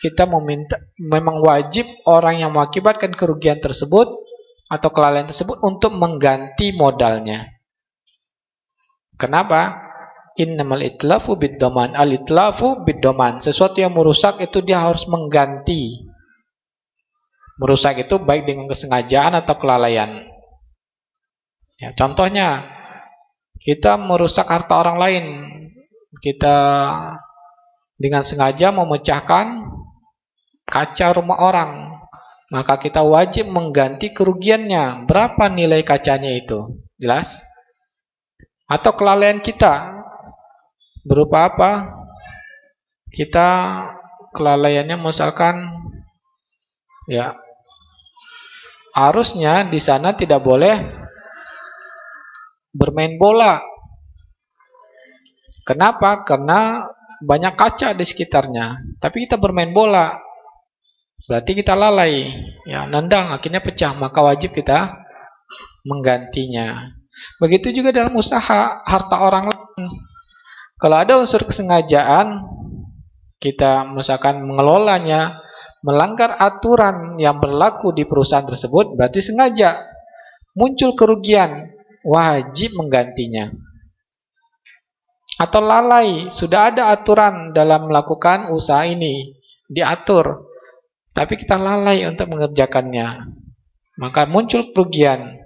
kita meminta, memang wajib orang yang mengakibatkan kerugian tersebut atau kelalaian tersebut untuk mengganti modalnya. Kenapa? Innamal itlafu bid-dhaman. Al-itlafu bid-dhaman. Sesuatu yang merusak itu dia harus mengganti. Merusak itu baik dengan kesengajaan atau kelalaian. Ya, contohnya, kita merusak harta orang lain. Kita dengan sengaja memecahkan kaca rumah orang. Maka kita wajib mengganti kerugiannya. Berapa nilai kacanya itu? Jelas? Atau kelalaian kita. Berupa apa? Kita kelalaiannya misalkan, ya, harusnya di sana tidak boleh bermain bola. Kenapa? Karena banyak kaca di sekitarnya. Tapi kita bermain bola, berarti kita lalai, ya, nendang, akhirnya pecah. Maka wajib kita menggantinya. Begitu juga dalam usaha harta orang lain. Kalau ada unsur kesengajaan, kita misalkan mengelolanya melanggar aturan yang berlaku di perusahaan tersebut, berarti sengaja muncul kerugian, wajib menggantinya. Atau lalai, sudah ada aturan dalam melakukan usaha ini, diatur, tapi kita lalai untuk mengerjakannya, maka muncul kerugian,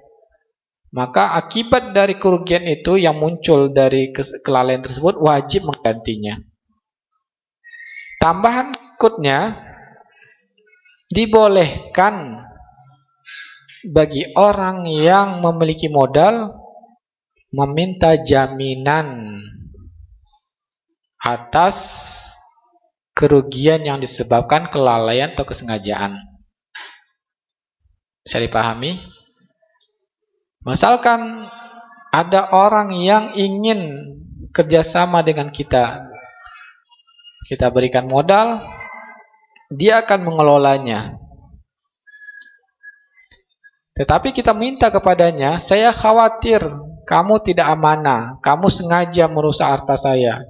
maka akibat dari kerugian itu yang muncul dari kelalaian tersebut wajib menggantinya. Tambahan berikutnya, dibolehkan bagi orang yang memiliki modal meminta jaminan atas kerugian yang disebabkan kelalaian atau kesengajaan. Bisa dipahami? Misalkan ada orang yang ingin kerjasama dengan kita berikan modal, dia akan mengelolanya. Tetapi kita minta kepadanya, saya khawatir kamu tidak amanah, kamu sengaja merusak harta saya.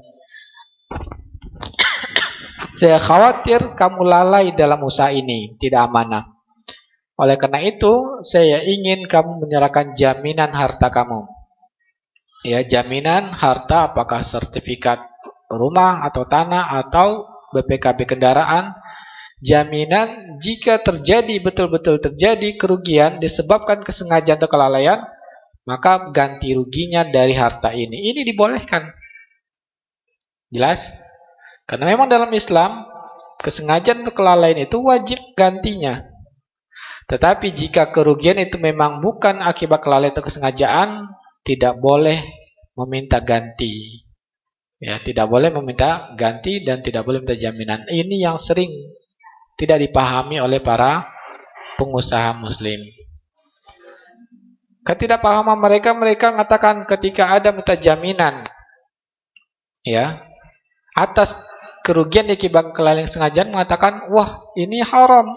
Saya khawatir kamu lalai dalam usaha ini, tidak amanah. Oleh karena itu, saya ingin kamu menyerahkan jaminan harta kamu. Ya, jaminan harta apakah sertifikat rumah atau tanah atau BPKB kendaraan. Jaminan jika terjadi betul-betul terjadi kerugian disebabkan kesengajaan atau kelalaian, maka ganti ruginya dari harta ini. Ini dibolehkan. Jelas? Karena memang dalam Islam kesengajaan atau kelalaian itu wajib gantinya. Tetapi jika kerugian itu memang bukan akibat kelalaian atau kesengajaan, tidak boleh meminta ganti. Ya, tidak boleh meminta ganti dan tidak boleh minta jaminan. Ini yang sering tidak dipahami oleh para pengusaha muslim. Ketidakpahaman mereka mengatakan ketika ada minta jaminan ya atas kerugian akibat kelalaian kesengajaan, mengatakan wah ini haram.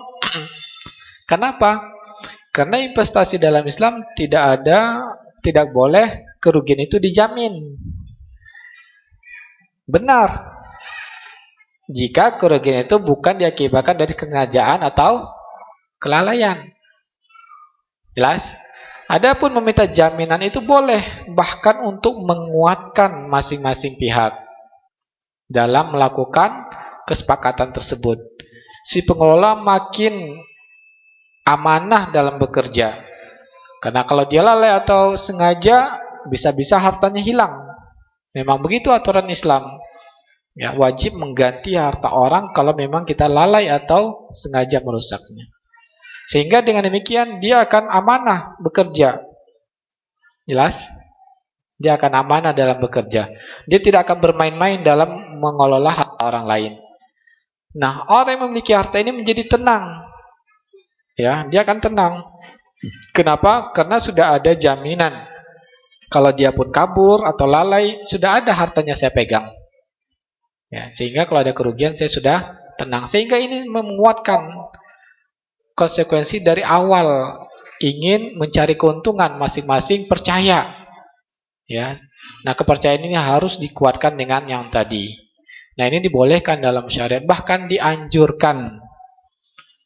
Kenapa? Karena investasi dalam Islam tidak boleh kerugian itu dijamin. Benar. Jika kerugian itu bukan diakibatkan dari kesengajaan atau kelalaian. Jelas? Adapun meminta jaminan itu boleh, bahkan untuk menguatkan masing-masing pihak dalam melakukan kesepakatan tersebut. Si pengelola makin amanah dalam bekerja. Karena kalau dia lalai atau sengaja, bisa-bisa hartanya hilang. Memang begitu aturan Islam. Ya, wajib mengganti harta orang kalau memang kita lalai atau sengaja merusaknya. Sehingga dengan demikian dia akan amanah bekerja. Jelas? Dia akan amanah dalam bekerja. Dia tidak akan bermain-main dalam mengelola harta orang lain. Nah, orang yang memiliki harta ini menjadi tenang. Ya, dia akan tenang. Kenapa? Karena sudah ada jaminan. Kalau dia pun kabur atau lalai, sudah ada hartanya saya pegang. Ya, sehingga kalau ada kerugian saya sudah tenang. Sehingga ini menguatkan konsekuensi dari awal ingin mencari keuntungan, masing-masing percaya. Ya. Nah, kepercayaan ini harus dikuatkan dengan yang tadi. Nah, ini dibolehkan dalam syariat, bahkan dianjurkan.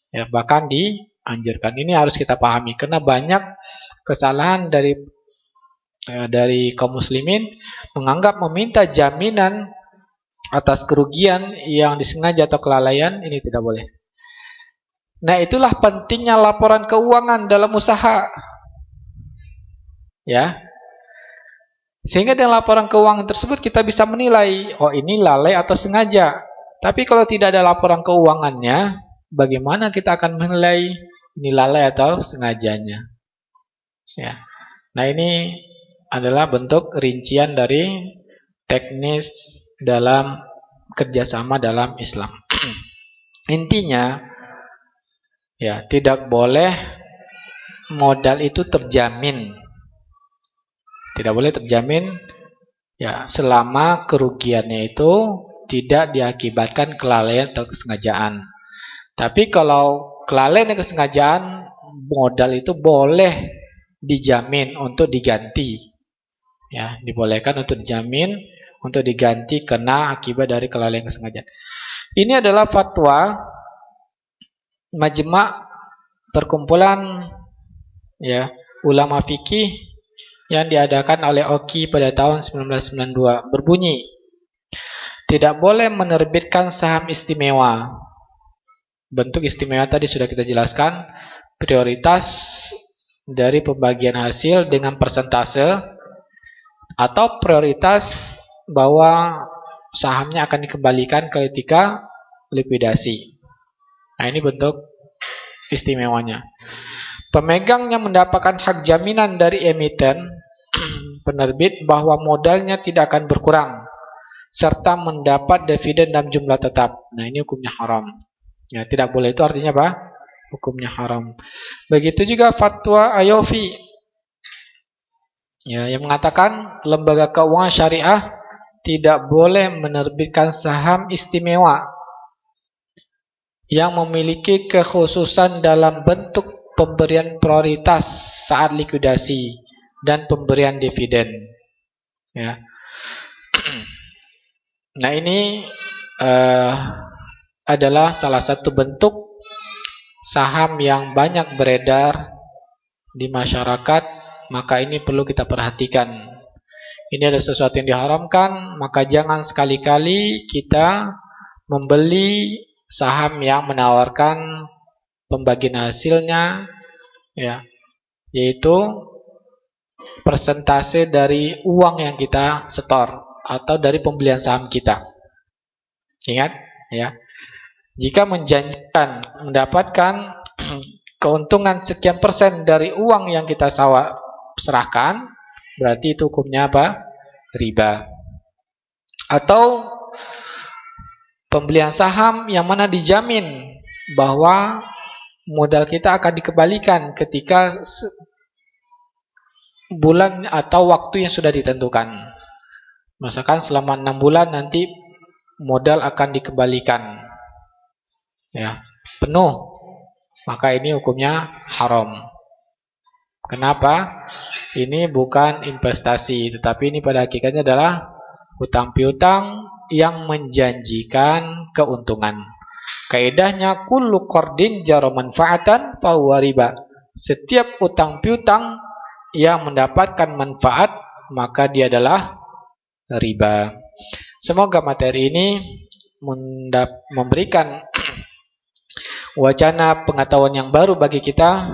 Ya, bahkan dianjurkan. Ini harus kita pahami karena banyak kesalahan dari kaum muslimin menganggap meminta jaminan atas kerugian yang disengaja atau kelalaian ini tidak boleh. Nah, itulah pentingnya laporan keuangan dalam usaha. Ya. Sehingga dengan laporan keuangan tersebut kita bisa menilai, oh ini lalai atau sengaja. Tapi kalau tidak ada laporan keuangannya, bagaimana kita akan menilai ini lalai atau sengajanya? Ya. Nah, ini adalah bentuk rincian dari teknis dalam kerjasama dalam Islam. Intinya, ya, tidak boleh modal itu terjamin. Tidak boleh terjamin ya selama kerugiannya itu tidak diakibatkan kelalaian atau kesengajaan. Tapi kalau kelalaian dan kesengajaan, modal itu boleh dijamin untuk diganti. Ya, dibolehkan untuk dijamin untuk diganti karena akibat dari kelalaian kesengajaan. Ini adalah fatwa Majma' perkumpulan ya ulama fikih yang diadakan oleh Oki pada tahun 1992, berbunyi tidak boleh menerbitkan saham istimewa. Bentuk istimewa tadi sudah kita jelaskan, prioritas dari pembagian hasil dengan persentase atau prioritas bahwa sahamnya akan dikembalikan ketika likuidasi. Nah, ini bentuk istimewanya. Pemegang yang mendapatkan hak jaminan dari emiten penerbit bahwa modalnya tidak akan berkurang serta mendapat dividen dalam jumlah tetap. Nah, ini hukumnya haram. Ya, tidak boleh itu artinya apa? Hukumnya haram. Begitu juga fatwa Ayofi, ya, yang mengatakan lembaga keuangan syariah tidak boleh menerbitkan saham istimewa yang memiliki kekhususan dalam bentuk pemberian prioritas saat likuidasi dan pemberian dividen. Ya. Nah, ini adalah salah satu bentuk saham yang banyak beredar di masyarakat, maka ini perlu kita perhatikan. Ini ada sesuatu yang diharamkan, maka jangan sekali-kali kita membeli saham yang menawarkan pembagian hasilnya, ya, yaitu persentase dari uang yang kita setor atau dari pembelian saham kita. Ingat, ya. Jika menjanjikan mendapatkan keuntungan sekian persen dari uang yang kita serahkan, berarti itu hukumnya apa? Riba. Atau pembelian saham yang mana dijamin bahwa modal kita akan dikembalikan ketika bulan atau waktu yang sudah ditentukan. Misalkan selama 6 bulan nanti modal akan dikembalikan, ya, penuh, maka ini hukumnya haram. Kenapa? Ini bukan investasi, tetapi ini pada hakikatnya adalah hutang piutang yang menjanjikan keuntungan. Kaidahnya kullu qardin jara manfaatan fa huwa riba. Setiap hutang piutang yang mendapatkan manfaat, maka dia adalah riba. Semoga materi ini memberikan wacana pengetahuan yang baru bagi kita,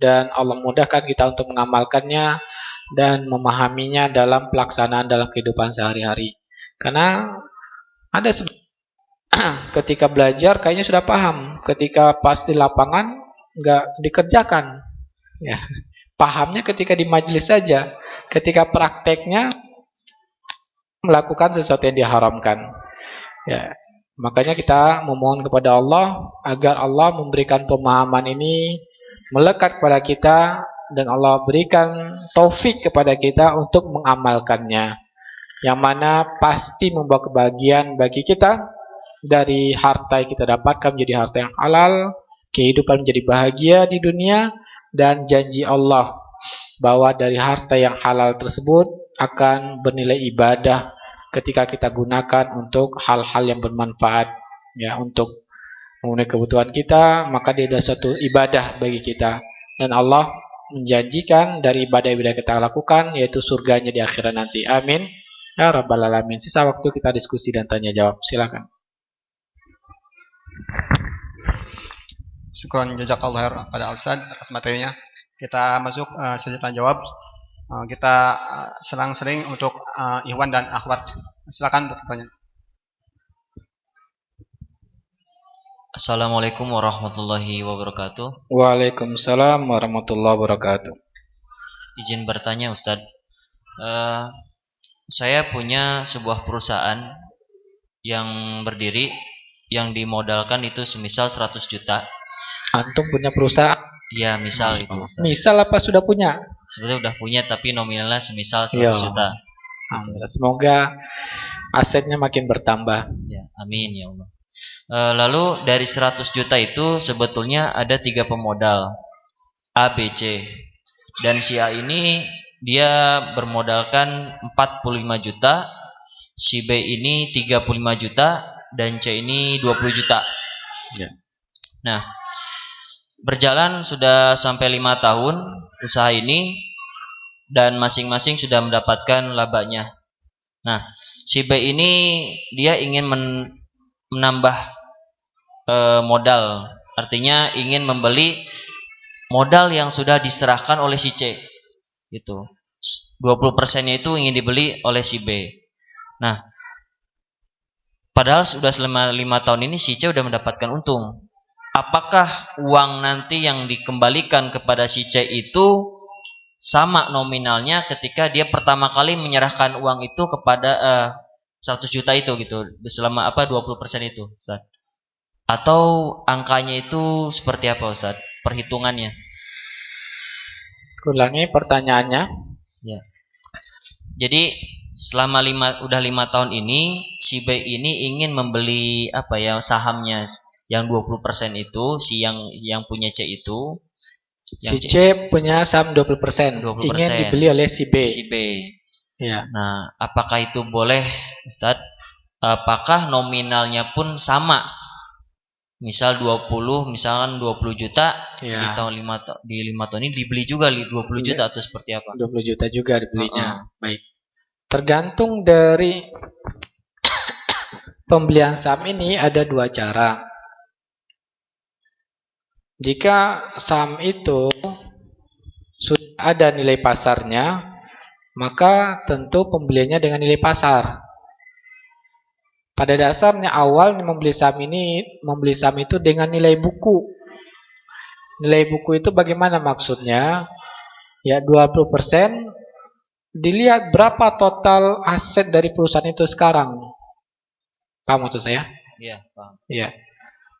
dan Allah mudahkan kita untuk mengamalkannya dan memahaminya dalam pelaksanaan dalam kehidupan sehari-hari. Karena ada ketika belajar kayaknya sudah paham, ketika pas di lapangan nggak dikerjakan. Ya, pahamnya ketika di majelis saja, ketika prakteknya melakukan sesuatu yang diharamkan. Ya, makanya kita memohon kepada Allah agar Allah memberikan pemahaman ini melekat pada kita dan Allah berikan taufik kepada kita untuk mengamalkannya, yang mana pasti membawa kebahagiaan bagi kita. Dari harta yang kita dapatkan menjadi harta yang halal, kehidupan menjadi bahagia di dunia, dan janji Allah bahwa dari harta yang halal tersebut akan bernilai ibadah ketika kita gunakan untuk hal-hal yang bermanfaat, ya, untuk memenuhi kebutuhan kita, maka dia adalah suatu ibadah bagi kita, dan Allah menjanjikan dari ibadah-ibadah kita lakukan yaitu surganya di akhirat nanti. Amin ya rabbal alamin. Sisa waktu kita diskusi dan tanya jawab, silakan. Syukran jazakallahu pada Ustaz atas materinya. Kita masuk sesi tanya jawab. Kita selang-seling untuk ikhwan dan akhwat. Silakan untuk bertanya. Assalamualaikum warahmatullahi wabarakatuh. Waalaikumsalam warahmatullahi wabarakatuh. Izin bertanya Ustadz, saya punya sebuah perusahaan yang berdiri, yang dimodalkan itu semisal 100 juta. Antum punya perusahaan? Ya, misal itu Ustadz. Misal apa sudah punya? Sebetulnya udah punya, tapi nominalnya semisal 100 juta. Semoga asetnya makin bertambah. Ya, amin ya Allah. Lalu dari 100 juta itu sebetulnya ada 3 pemodal, A, B, C. Dan si A ini dia bermodalkan 45 juta, si B ini 35 juta, dan C ini 20 juta. Ya. Nah, berjalan sudah sampai 5 tahun usaha ini, dan masing-masing sudah mendapatkan labanya. Nah, si B ini dia ingin menambah modal, artinya ingin membeli modal yang sudah diserahkan oleh si C. Gitu. 20%-nya itu ingin dibeli oleh si B. Nah, padahal sudah selama 5 tahun ini si C sudah mendapatkan untung. Apakah uang nanti yang dikembalikan kepada si C itu sama nominalnya ketika dia pertama kali menyerahkan uang itu kepada 100 juta itu gitu, selama 20% itu, Ustaz? Atau angkanya itu seperti apa, Ustaz? Perhitungannya. Ulangi pertanyaannya. Ya. Jadi selama 5 tahun ini si B ini ingin membeli sahamnya yang 20% itu, yang punya C itu. Si C punya saham 20%, 20%. ingin dibeli oleh si B. Si B. Ya. Nah, apakah itu boleh, Ustaz? Apakah nominalnya pun sama? Misal 20 juta, Ya. di 5 tahun ini dibeli juga 20 juta atau seperti apa? 20 juta juga dibelinya. Baik. Tergantung dari pembelian saham ini ada 2 cara. Jika saham itu sudah ada nilai pasarnya, maka tentu pembeliannya dengan nilai pasar. Pada dasarnya awal membeli saham itu dengan nilai buku. Nilai buku itu bagaimana maksudnya? Ya 20%, dilihat berapa total aset dari perusahaan itu sekarang. Paham maksud saya? Iya, paham. Iya.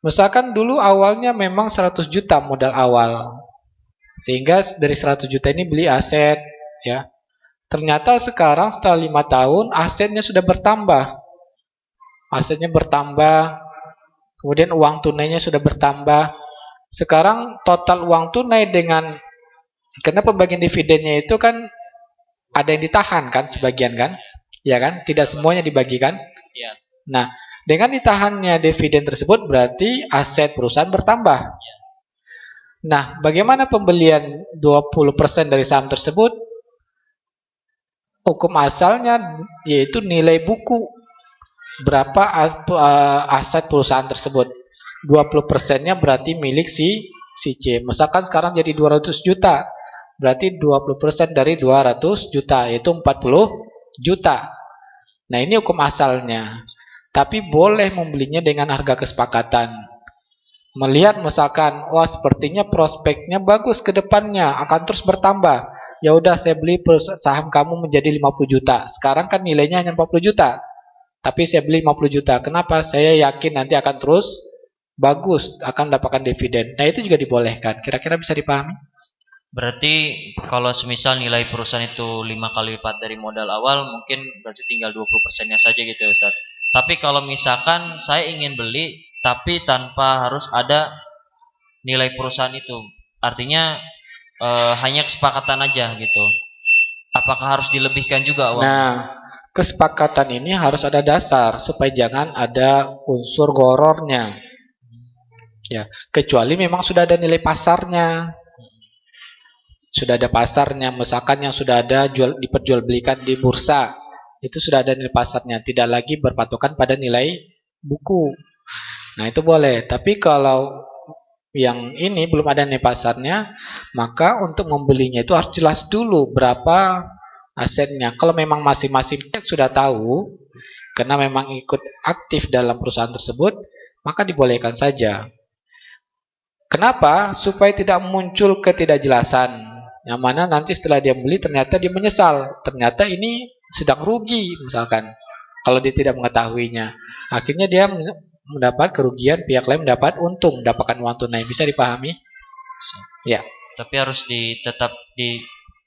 Misalkan dulu awalnya memang 100 juta modal awal. Sehingga dari 100 juta ini beli aset, ya. Ternyata sekarang setelah 5 tahun asetnya sudah bertambah. Asetnya bertambah. Kemudian uang tunainya sudah bertambah. Sekarang total uang tunai karena pembagian dividennya itu kan ada yang ditahan kan sebagian kan? Ya kan? Tidak semuanya dibagikan. Iya. Nah, dengan ditahannya dividen tersebut berarti aset perusahaan bertambah. Nah, bagaimana pembelian 20% dari saham tersebut? Hukum asalnya yaitu nilai buku. Berapa aset perusahaan tersebut? 20%-nya berarti milik si C. Misalkan sekarang jadi 200 juta. Berarti 20% dari 200 juta yaitu 40 juta. Nah, ini hukum asalnya. Tapi boleh membelinya dengan harga kesepakatan. Melihat misalkan, wah sepertinya prospeknya bagus ke depannya, akan terus bertambah. Ya udah saya beli saham kamu menjadi 50 juta. Sekarang kan nilainya hanya 40 juta. Tapi saya beli 50 juta. Kenapa? Saya yakin nanti akan terus bagus, akan mendapatkan dividen. Nah, itu juga dibolehkan. Kira-kira bisa dipahami? Berarti kalau semisal nilai perusahaan itu 5 kali lipat dari modal awal, mungkin berarti tinggal 20%-nya saja gitu ya, Ustaz. Tapi kalau misalkan saya ingin beli tapi tanpa harus ada nilai perusahaan itu, artinya hanya kesepakatan aja gitu. Apakah harus dilebihkan juga uang? Nah, kesepakatan ini harus ada dasar supaya jangan ada unsur gorornya. Ya, kecuali memang sudah ada nilai pasarnya. Sudah ada pasarnya, misalkan yang sudah ada diperjualbelikan di bursa. Itu sudah ada nilai pasarnya, tidak lagi berpatokan pada nilai buku. Nah, itu boleh. Tapi kalau yang ini belum ada nilai pasarnya, maka untuk membelinya itu harus jelas dulu berapa asetnya. Kalau memang masing-masing sudah tahu, karena memang ikut aktif dalam perusahaan tersebut, maka dibolehkan saja. Kenapa? Supaya tidak muncul ketidakjelasan. Yang mana nanti setelah dia beli ternyata dia menyesal. Ternyata ini sedang rugi misalkan. Kalau dia tidak mengetahuinya. Akhirnya dia mendapat kerugian, pihak lain mendapat untung, mendapatkan uang tunai. Bisa dipahami? Ya. Tapi harus tetap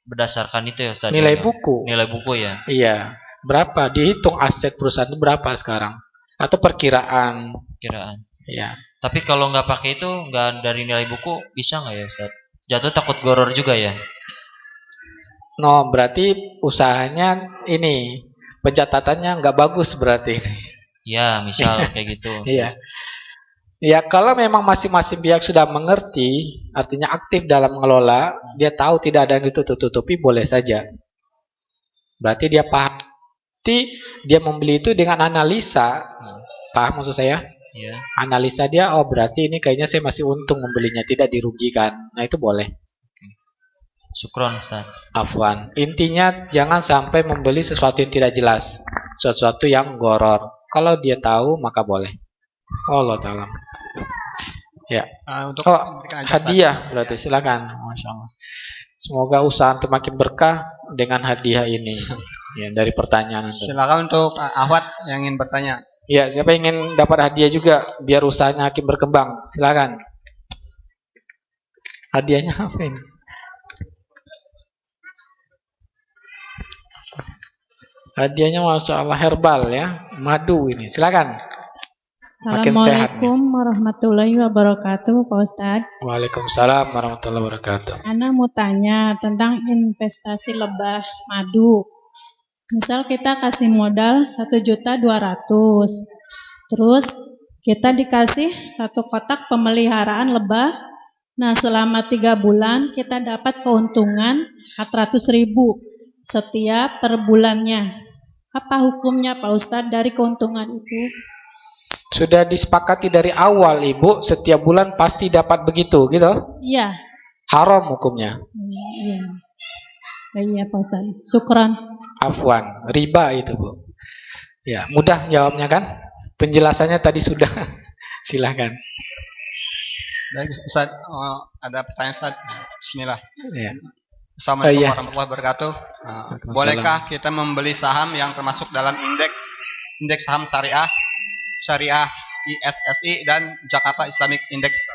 berdasarkan itu ya, Ustaz. Nilai buku. Nilai buku ya. Iya. Berapa? Dihitung aset perusahaan itu berapa sekarang? Atau perkiraan. Perkiraan. Ya. Tapi kalau nggak pakai itu, nggak dari nilai buku, bisa nggak ya, Ustaz? Jatuh takut goror juga ya? No, berarti usahanya ini pencatatannya nggak bagus berarti. Ya, misal kayak gitu. Iya. Ya, kalau memang masing-masing pihak sudah mengerti, artinya aktif dalam mengelola, dia tahu tidak ada yang ditutup-tutupi, boleh saja. Berarti dia paham. Berarti dia membeli itu dengan analisa. Paham maksud saya? Ya. Analisa dia, oh berarti ini kayaknya saya masih untung membelinya, tidak dirugikan. Nah itu boleh. Syukron Ustaz. Afwan. Intinya jangan sampai membeli sesuatu yang tidak jelas, sesuatu yang goror. Kalau dia tahu maka boleh. Allah Ta'ala. Ya. Untuk memberikan hadiah berarti silakan. Masya Allah. Semoga usaha antum makin berkah dengan hadiah ini. Ya, dari pertanyaan antum. Silakan untuk Ahwat yang ingin bertanya. Ya, siapa yang ingin dapat hadiah juga biar usahanya makin berkembang? Silakan. Hadiahnya apa ini? Hadiahnya Masya Allah herbal ya, madu ini. Silakan. Assalamualaikum warahmatullahi wabarakatuh, Pak Ustadz. Waalaikumsalam warahmatullahi wabarakatuh. Ana mau tanya tentang investasi lebah madu. Misal kita kasih modal 1.200.000, terus kita dikasih 1 kotak pemeliharaan lebah. Nah, selama 3 bulan kita dapat keuntungan 400.000 setiap per bulannya. Apa hukumnya Pak Ustadz dari keuntungan itu? Sudah disepakati dari awal Ibu, setiap bulan pasti dapat begitu, gitu? Iya. Haram hukumnya. Iya. Iya Pak Ustadz. Syukran. Afwan, riba itu Bu. Ya, mudah jawabnya kan? Penjelasannya tadi sudah. Silahkan. Baik Ustaz, ada pertanyaan Ustaz. Bismillah. Ya. Assalamualaikum warahmatullahi wabarakatuh. Bolehkah kita membeli saham yang termasuk dalam indeks saham syariah ISSI dan Jakarta Islamic Index?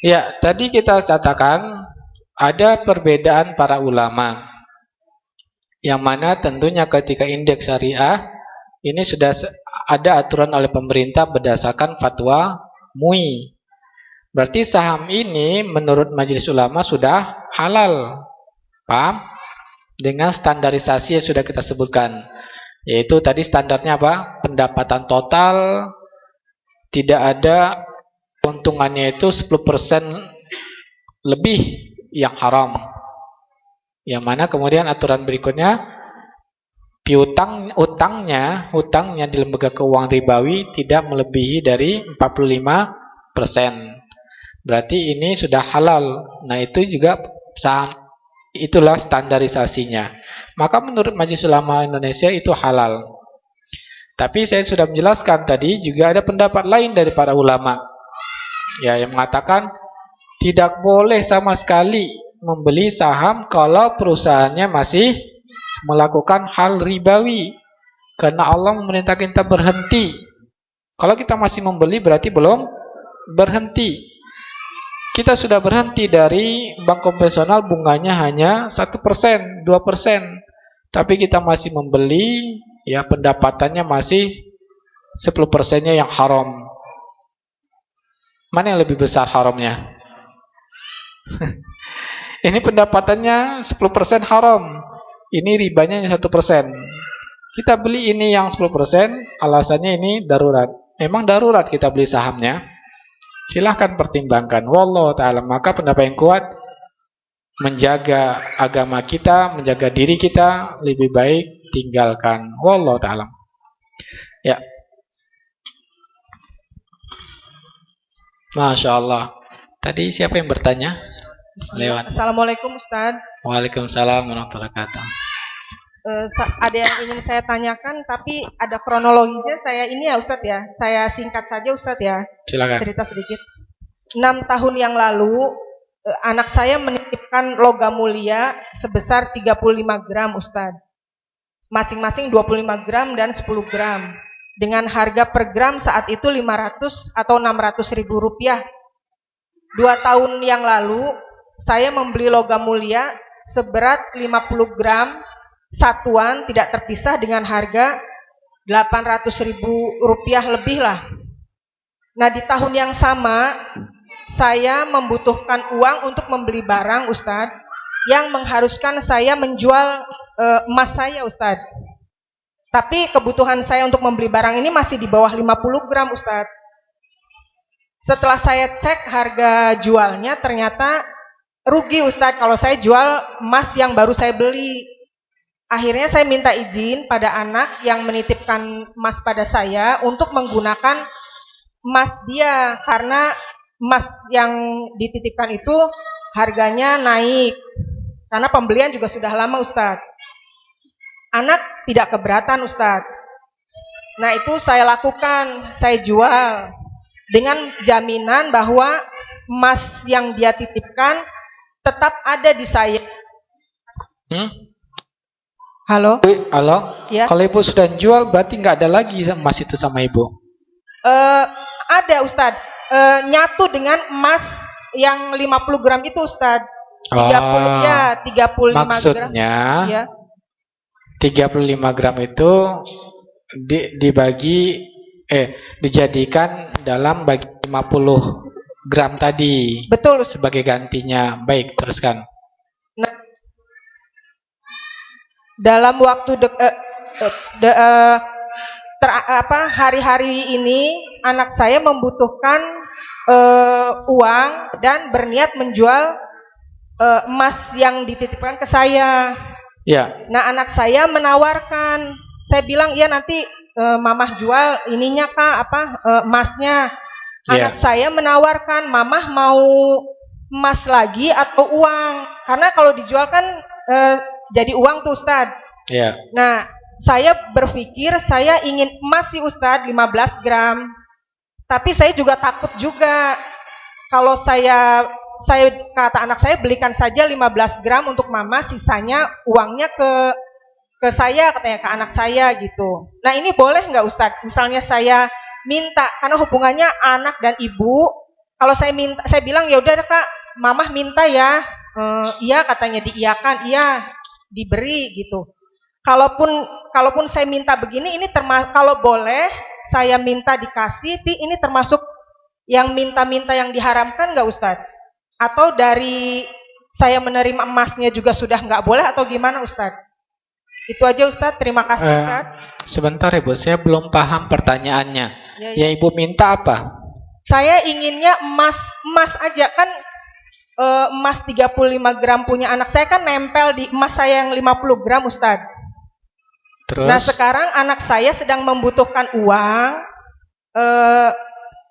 Ya, tadi kita katakan ada perbedaan para ulama. Yang mana tentunya ketika indeks syariah ini sudah ada aturan oleh pemerintah berdasarkan fatwa MUI. Berarti saham ini menurut majelis ulama sudah halal. Paham? Dengan standarisasi yang sudah kita sebutkan. Yaitu tadi standarnya apa? Pendapatan total tidak ada keuntungannya itu 10% lebih yang haram. Yang mana kemudian aturan berikutnya utangnya di lembaga keuangan ribawi tidak melebihi dari 45%. Berarti ini sudah halal. Nah, itu juga saham. Itulah standarisasinya. Maka menurut Majelis Ulama Indonesia itu halal. Tapi saya sudah menjelaskan tadi juga ada pendapat lain dari para ulama. Ya, yang mengatakan tidak boleh sama sekali membeli saham kalau perusahaannya masih melakukan hal ribawi. Karena Allah memerintah kita berhenti. Kalau kita masih membeli berarti belum berhenti. Kita sudah berhenti dari bank konvensional bunganya hanya 1%, 2%. Tapi kita masih membeli, ya pendapatannya masih 10%-nya yang haram. Mana yang lebih besar haramnya? Ini pendapatannya 10% haram. Ini ribanya 1%. Kita beli ini yang 10%, alasannya ini darurat. Memang darurat kita beli sahamnya. Silahkan pertimbangkan. Wallahu ta'ala. Maka pendapat yang kuat, menjaga agama kita, menjaga diri kita, lebih baik tinggalkan. Wallahu ta'ala. Ya. Masya Allah. Tadi siapa yang bertanya? Lewat. Assalamualaikum Ustaz. Waalaikumsalam warahmatullahi wabarakatuh. Ada yang ingin saya tanyakan, tapi ada kronologinya. Saya ini ya Ustadz ya, saya singkat saja Ustadz ya. Silakan. Cerita sedikit. 6 tahun yang lalu, anak saya menitipkan logam mulia sebesar 35 gram Ustadz. Masing-masing 25 gram dan 10 gram. Dengan harga per gram saat itu 500 atau 600 ribu rupiah. 2 tahun yang lalu, saya membeli logam mulia seberat 50 gram satuan tidak terpisah dengan harga 800 ribu rupiah lebih lah. Nah, di tahun yang sama saya membutuhkan uang untuk membeli barang Ustadz yang mengharuskan saya menjual emas saya Ustadz. Tapi kebutuhan saya untuk membeli barang ini masih di bawah 50 gram Ustadz. Setelah saya cek harga jualnya ternyata rugi Ustadz kalau saya jual emas yang baru saya beli. Akhirnya saya minta izin pada anak yang menitipkan emas pada saya untuk menggunakan emas dia, karena emas yang dititipkan itu harganya naik. Karena pembelian juga sudah lama Ustadz. Anak tidak keberatan Ustadz. Nah itu saya lakukan, saya jual dengan jaminan bahwa emas yang dia titipkan tetap ada di saya. Halo? Halo? Ya. Kalau ibu sudah jual berarti nggak ada lagi emas itu sama ibu? Ada Ustadz, nyatu dengan emas yang 50 gram itu Ustadz. 35 gram. Maksudnya Ya. 35 gram itu dijadikan dalam bagi 50 gram tadi. Betul. Sebagai gantinya. Baik, teruskan. Nah, dalam waktu hari-hari ini anak saya membutuhkan uang dan berniat menjual emas yang dititipkan ke saya. Ya. Nah, anak saya menawarkan. Saya bilang, "Iya nanti mamah jual ininya Kak, emasnya." Anak saya menawarkan, "Mamah mau emas lagi atau uang?" Karena kalau dijual kan jadi uang tuh Ustadz. Ya. Nah, saya berpikir saya ingin emas sih Ustadz 15 gram. Tapi saya juga takut juga. Kalau saya kata anak saya, belikan saja 15 gram untuk mama, sisanya uangnya ke saya, katanya ke anak saya gitu. Nah ini boleh nggak Ustadz? Misalnya saya minta, karena hubungannya anak dan ibu. Kalau saya minta, saya bilang ya udah Kak, mamah minta ya. Iya katanya, diiyakan, iya diberi gitu. Kalaupun saya minta begini, ini kalau boleh saya minta dikasih, ini termasuk yang minta-minta yang diharamkan nggak Ustadz? Atau dari saya menerima emasnya juga sudah nggak boleh atau gimana Ustadz? Itu aja Ustadz, terima kasih Ustadz. Sebentar Ibu, saya belum paham pertanyaannya. Ya. Yang Ibu minta apa? Saya inginnya emas aja kan, emas 35 gram punya anak saya kan nempel di emas saya yang 50 gram Ustadz. Terus? Nah sekarang anak saya sedang membutuhkan uang,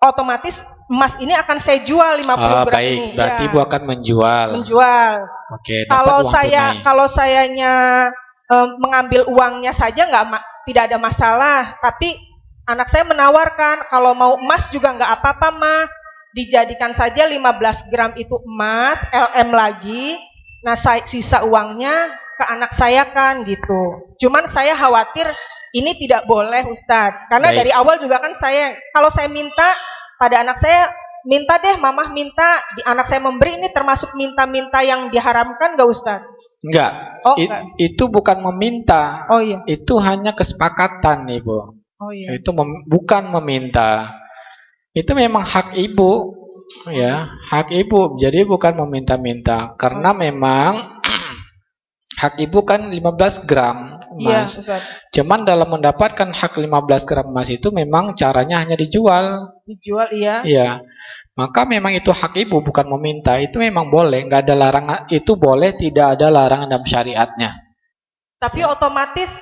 otomatis emas ini akan saya jual 50 gram baik, ini. berarti ya. Ibu akan menjual. Oke, kalau sayanya mengambil uangnya saja tidak ada masalah, tapi anak saya menawarkan kalau mau emas juga nggak apa-apa mah, dijadikan saja 15 gram itu emas LM lagi. Nah sisa uangnya ke anak saya kan gitu. Cuman saya khawatir ini tidak boleh Ustadz, karena dari awal juga kan kalau saya minta pada anak saya, minta deh mamah minta, anak saya memberi, ini termasuk minta-minta yang diharamkan nggak Ustadz? Enggak. Enggak. Itu bukan meminta. Oh iya. Itu hanya kesepakatan Ibu. Oh iya. Itu bukan meminta. Itu memang hak Ibu, ya, hak Ibu. Jadi bukan meminta-minta, karena memang hak Ibu kan 15 gram emas. Iya, cuman dalam mendapatkan hak 15 gram emas itu memang caranya hanya dijual. Dijual, iya. Iya. Maka memang itu hak Ibu, bukan meminta. Itu memang boleh, nggak ada larangan. Itu boleh, tidak ada larangan dalam syariatnya. Tapi otomatis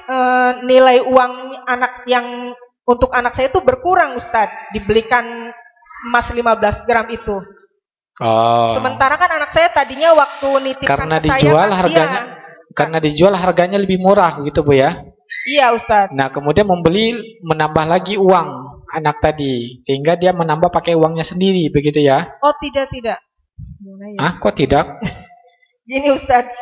nilai uang untuk anak saya itu berkurang Ustadz, dibelikan emas 15 gram itu. Sementara kan anak saya tadinya waktu nitipkan ke saya karena dijual harganya lebih murah gitu Bu ya? Iya Ustadz. Nah kemudian menambah lagi uang anak tadi, sehingga dia menambah pakai uangnya sendiri, begitu ya? Oh tidak. Kok tidak? Gini Ustadz,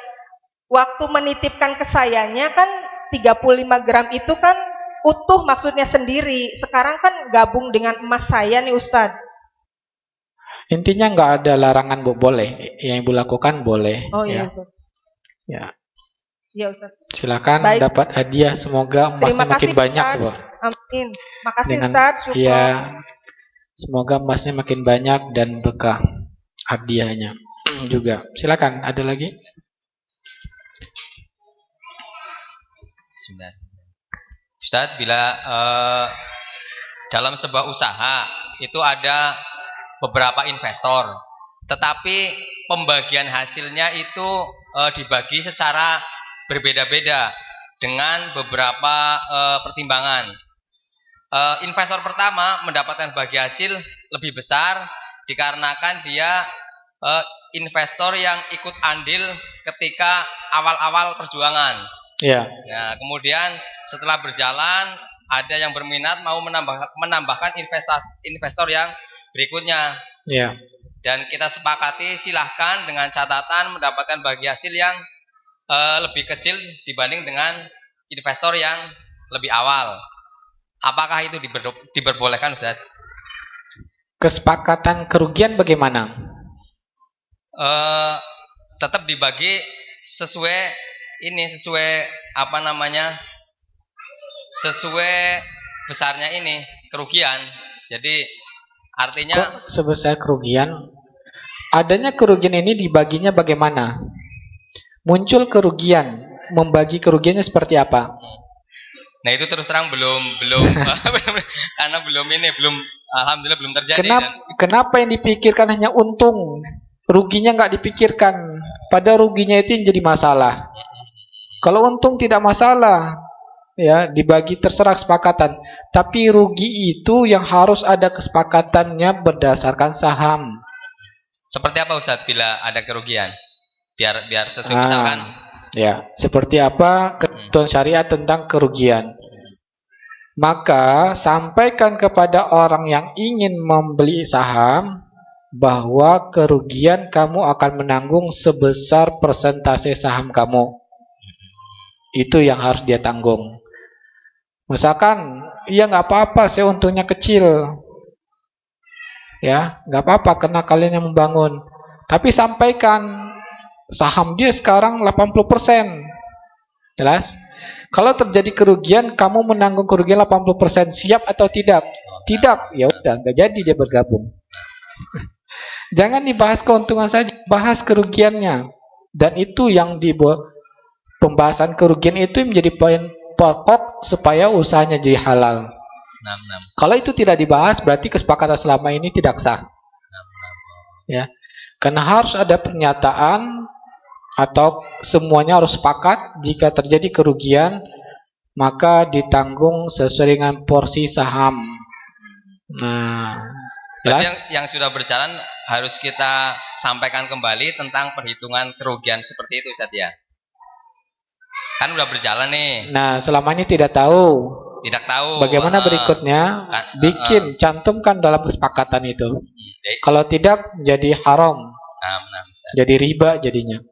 waktu menitipkan ke sayanya kan 35 gram itu kan utuh maksudnya sendiri. Sekarang kan gabung dengan emas saya nih Ustadz. Intinya nggak ada larangan Bu, boleh. Yang Ibu lakukan boleh. Oh iya ya. Ustadz. Ya. Iya Ustadz. Silakan dapat hadiah, semoga emasnya makin banyak Bu. Amin. Makasih Ustadz. Iya. Semoga emasnya makin banyak dan berkah hadiahnya juga. Silakan, ada lagi? Ustadz, bila dalam sebuah usaha itu ada beberapa investor, tetapi pembagian hasilnya itu dibagi secara berbeda-beda dengan beberapa pertimbangan. investor pertama mendapatkan bagi hasil lebih besar dikarenakan dia investor yang ikut andil ketika awal-awal perjuangan. Ya. Nah, kemudian setelah berjalan ada yang berminat mau menambahkan investor yang berikutnya. Ya. Dan kita sepakati silahkan dengan catatan mendapatkan bagi hasil yang lebih kecil dibanding dengan investor yang lebih awal. Apakah itu diperbolehkan, Ustaz? Kesepakatan kerugian bagaimana? Tetap dibagi sesuai sesuai besarnya ini kerugian. Jadi artinya Kok sebesar kerugian? Adanya kerugian ini dibaginya bagaimana? Muncul kerugian, membagi kerugiannya seperti apa? nah itu terus terang belum karena alhamdulillah belum terjadi. Kenapa yang dipikirkan hanya untung? Ruginya nggak dipikirkan. Pada ruginya itu yang jadi masalah. Kalau untung tidak masalah, ya dibagi terserah kesepakatan. Tapi rugi itu yang harus ada kesepakatannya berdasarkan saham. Seperti apa Ustadz bila ada kerugian? Biar sesuai misalkan. Ya, seperti apa ketentuan syariat tentang kerugian. Maka sampaikan kepada orang yang ingin membeli saham bahwa kerugian kamu akan menanggung sebesar persentase saham kamu. Itu yang harus dia tanggung. Misalkan, ya nggak apa-apa, saya untungnya kecil. Ya, nggak apa-apa karena kalian yang membangun. Tapi sampaikan saham dia sekarang 80%. Jelas? Kalau terjadi kerugian, kamu menanggung kerugian 80%. Siap atau tidak? Tidak. Ya udah, nggak jadi dia bergabung. Jangan dibahas keuntungan saja, bahas kerugiannya. Dan itu yang pembahasan kerugian itu menjadi poin pokok supaya usahanya jadi halal. Kalau itu tidak dibahas, berarti kesepakatan selama ini tidak sah. Ya, karena harus ada pernyataan atau semuanya harus sepakat jika terjadi kerugian maka ditanggung sesuai dengan porsi saham. Nah, yang sudah berjalan harus kita sampaikan kembali tentang perhitungan kerugian seperti itu Ustaz ya. Kan udah berjalan nih. Nah, selama ini tidak tahu. Bagaimana berikutnya? Cantumkan dalam kesepakatan itu. Kalau tidak jadi haram. Jadi riba jadinya.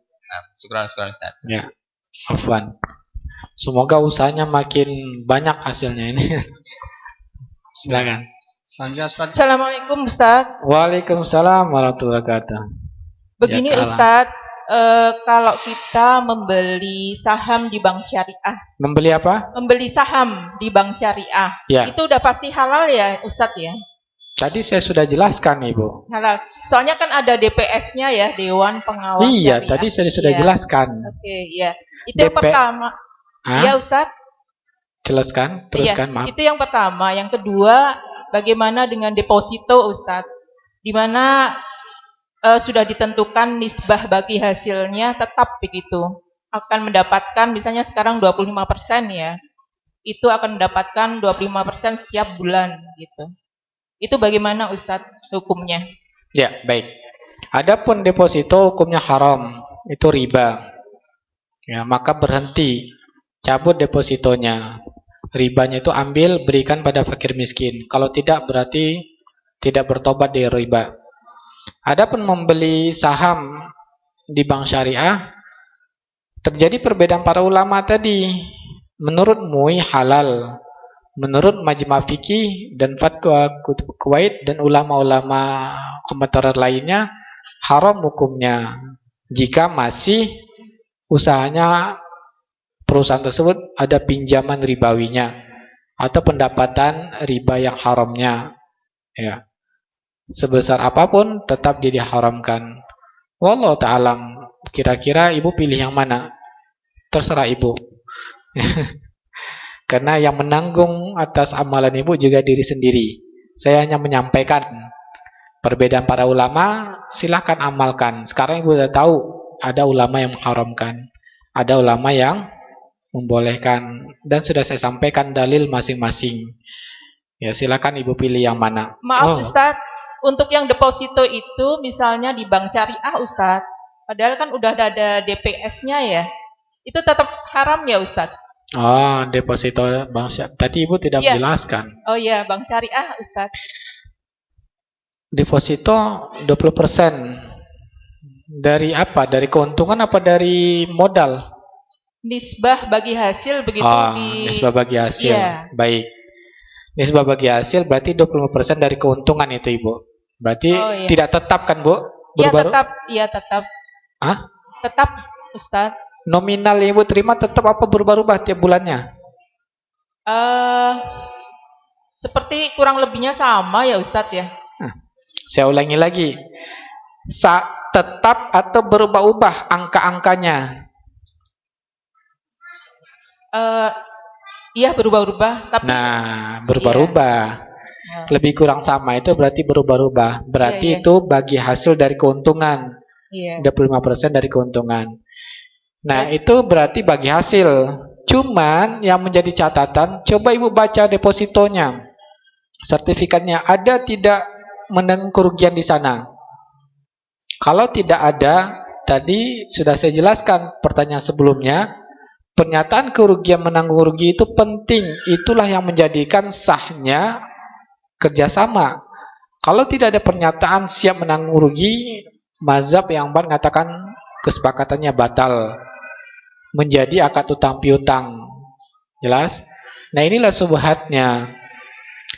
Syukran Ustaz. Ya. Afwan. Semoga usahanya makin banyak hasilnya ini. Silakan. Assalamualaikum Ustaz. Waalaikumsalam warahmatullahi wabarakatuh. Begini ya, Ustaz, kalau kita membeli saham di bank syariah. Membeli apa? Membeli saham di bank syariah. Ya. Itu udah pasti halal ya Ustaz ya? Tadi saya sudah jelaskan Ibu. Halal. Soalnya kan ada DPS-nya ya, Dewan Pengawas Syariah. Syariah. Tadi saya sudah jelaskan. Oke, iya. Itu yang pertama. Iya Ustaz. Jelaskan, teruskan, maaf. Itu yang pertama. Yang kedua, bagaimana dengan deposito Ustaz? Di mana sudah ditentukan nisbah bagi hasilnya tetap begitu. Akan mendapatkan misalnya sekarang 25% ya. Itu akan mendapatkan 25% setiap bulan gitu. Itu bagaimana Ustaz hukumnya? Ya, baik. Adapun deposito hukumnya haram, itu riba. Ya, maka berhenti, cabut depositonya. Ribanya itu ambil, berikan pada fakir miskin. Kalau tidak berarti tidak bertobat dari riba. Adapun membeli saham di bank syariah, terjadi perbedaan para ulama tadi. Menurut MUI halal, menurut Majma' Fiqih dan Fatwa Kuwait dan ulama-ulama komentar lainnya haram hukumnya jika masih usahanya perusahaan tersebut ada pinjaman ribawinya atau pendapatan riba yang haramnya, ya. Sebesar apapun tetap dia diharamkan. Wallahu ta'alam. Kira-kira Ibu pilih yang mana? Terserah Ibu. Karena yang menanggung atas amalan Ibu juga diri sendiri. Saya hanya menyampaikan perbedaan para ulama, silahkan amalkan. Sekarang Ibu sudah tahu ada ulama yang mengharamkan, ada ulama yang membolehkan, dan sudah saya sampaikan dalil masing-masing. Ya, silakan Ibu pilih yang mana. Maaf Ustadz, untuk yang deposito itu misalnya di bank syariah Ustadz, padahal kan udah ada DPS-nya ya, itu tetap haram ya Ustadz? Oh, deposito bank syariah. Tadi Ibu tidak Iya. menjelaskan. Oh iya, bank syariah Ustadz. Deposito 20%. Dari apa? Dari keuntungan apa dari modal? Nisbah bagi hasil begitu Nisbah bagi hasil. Iya. Baik. Nisbah bagi hasil berarti 25% dari keuntungan itu, Ibu. Berarti iya. tidak tetap kan, Bu? Iya Baru-baru? tetap, iya tetap. Hah? Tetap Ustadz. Nominal yang Ibu terima tetap apa berubah-ubah tiap bulannya? Seperti kurang lebihnya sama ya Ustadz ya. Saya ulangi lagi. Tetap atau berubah-ubah angka-angkanya? Iya berubah-ubah. Tapi berubah-ubah. iya. Lebih kurang sama itu berarti berubah-ubah. Berarti Iya. itu bagi hasil dari keuntungan. Iya. 25% dari keuntungan. Nah, itu berarti bagi hasil. Cuman yang menjadi catatan, coba Ibu baca depositonya. Sertifikatnya ada tidak menanggung kerugian di sana? Kalau tidak ada, tadi sudah saya jelaskan pertanyaan sebelumnya, pernyataan kerugian menanggung rugi itu penting. Itulah yang menjadikan sahnya kerjasama. Kalau tidak ada pernyataan siap menanggung rugi, mazhab yang mengatakan kesepakatannya batal, menjadi akad utang piutang. Jelas? Nah, inilah subhatnya.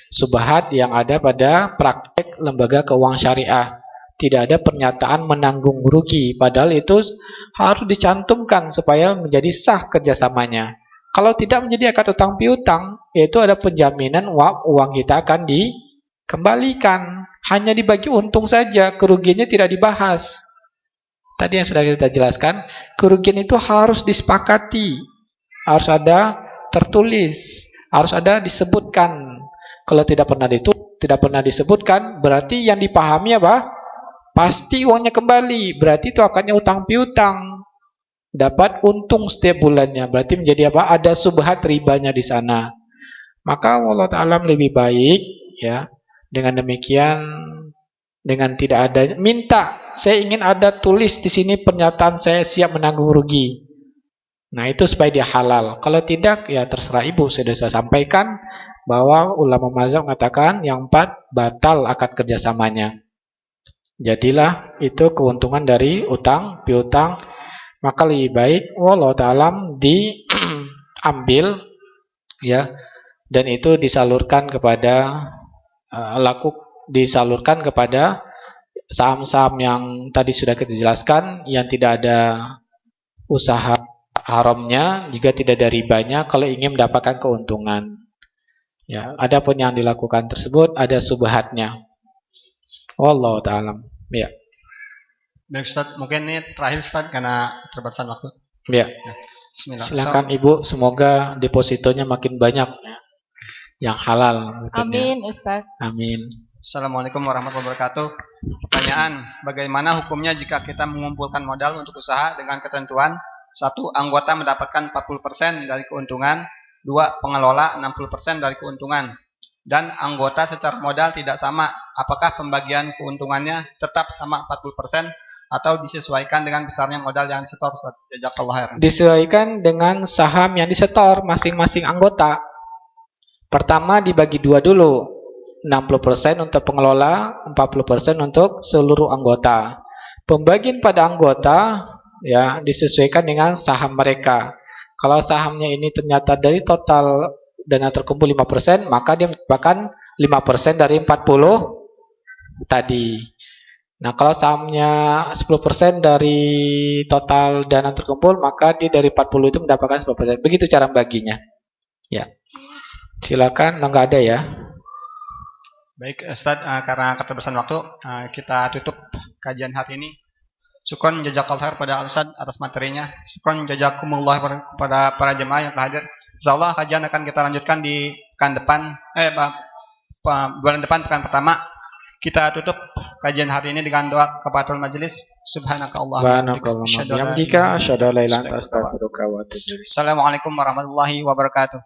Subhat yang ada pada praktek lembaga keuangan syariah. Tidak ada pernyataan menanggung rugi, padahal itu harus dicantumkan supaya menjadi sah kerjasamanya. Kalau tidak menjadi akad utang piutang, yaitu ada penjaminan uang kita akan dikembalikan. Hanya dibagi untung saja, kerugiannya tidak dibahas. Tadi yang sudah kita jelaskan, kerugian itu harus disepakati, harus ada tertulis, harus ada disebutkan. Kalau tidak pernah disebutkan, berarti yang dipahami apa? Pasti uangnya kembali, berarti itu akannya utang piutang. Dapat untung setiap bulannya, berarti menjadi apa? Ada subhat ribanya di sana. Maka wallahu ta'ala lebih baik ya. Dengan demikian, dengan tidak ada minta, saya ingin ada tulis di sini pernyataan saya siap menanggung rugi. Nah, itu supaya dia halal. Kalau tidak, ya terserah Ibu. Sudah saya sampaikan bahwa ulama mazhab mengatakan yang 4 batal akad kerjasamanya. Jadilah itu keuntungan dari utang piutang, maka lebih baik wallahu ta'ala diambil ya, dan itu disalurkan kepada disalurkan kepada saham-saham yang tadi sudah kita jelaskan, yang tidak ada usaha haramnya, juga tidak ada ribanya kalau ingin mendapatkan keuntungan. Ya, adapun yang dilakukan tersebut ada subhatnya. Wallahu ta'ala. Ya. Baik Ustaz, mungkin ini terakhir Ustaz karena terbatasan waktu. Ya. Bismillah. Silakan Ibu, semoga depositonya makin banyak yang halal. Amin Ustaz. Amin. Assalamualaikum warahmatullahi wabarakatuh. Pertanyaan, bagaimana hukumnya jika kita mengumpulkan modal untuk usaha dengan ketentuan 1. Anggota mendapatkan 40% dari keuntungan, 2. Pengelola 60% dari keuntungan, dan anggota secara modal tidak sama, apakah pembagian keuntungannya tetap sama 40% atau disesuaikan dengan besarnya modal yang disetor? Jazakallahu khairan. Disesuaikan dengan saham yang disetor masing-masing anggota. Pertama dibagi 2 dulu, 60% untuk pengelola, 40% untuk seluruh anggota. Pembagian pada anggota ya disesuaikan dengan saham mereka. Kalau sahamnya ini ternyata dari total dana terkumpul 5%, maka dia mendapatkan 5% dari 40 tadi. Nah, kalau sahamnya 10% dari total dana terkumpul, maka dia dari 40 itu mendapatkan 10%. Begitu cara baginya. Ya. Silakan, enggak ada ya. Baik Ustaz, karena keterbatasan waktu, kita tutup kajian hari ini. Syukron jazakallahu khair pada Ustaz atas materinya. Syukron jazakumullah kepada para jemaah yang telah hadir. Insyaallah kajian akan kita lanjutkan di pekan depan, bulan depan, pekan pertama. Kita tutup kajian hari ini dengan doa kafaratul majelis. Subhanakallahumma wa bihamdika, asyhadu an la ilaha illa anta, astaghfiruka wa atubu ilaik. Assalamualaikum warahmatullahi wabarakatuh.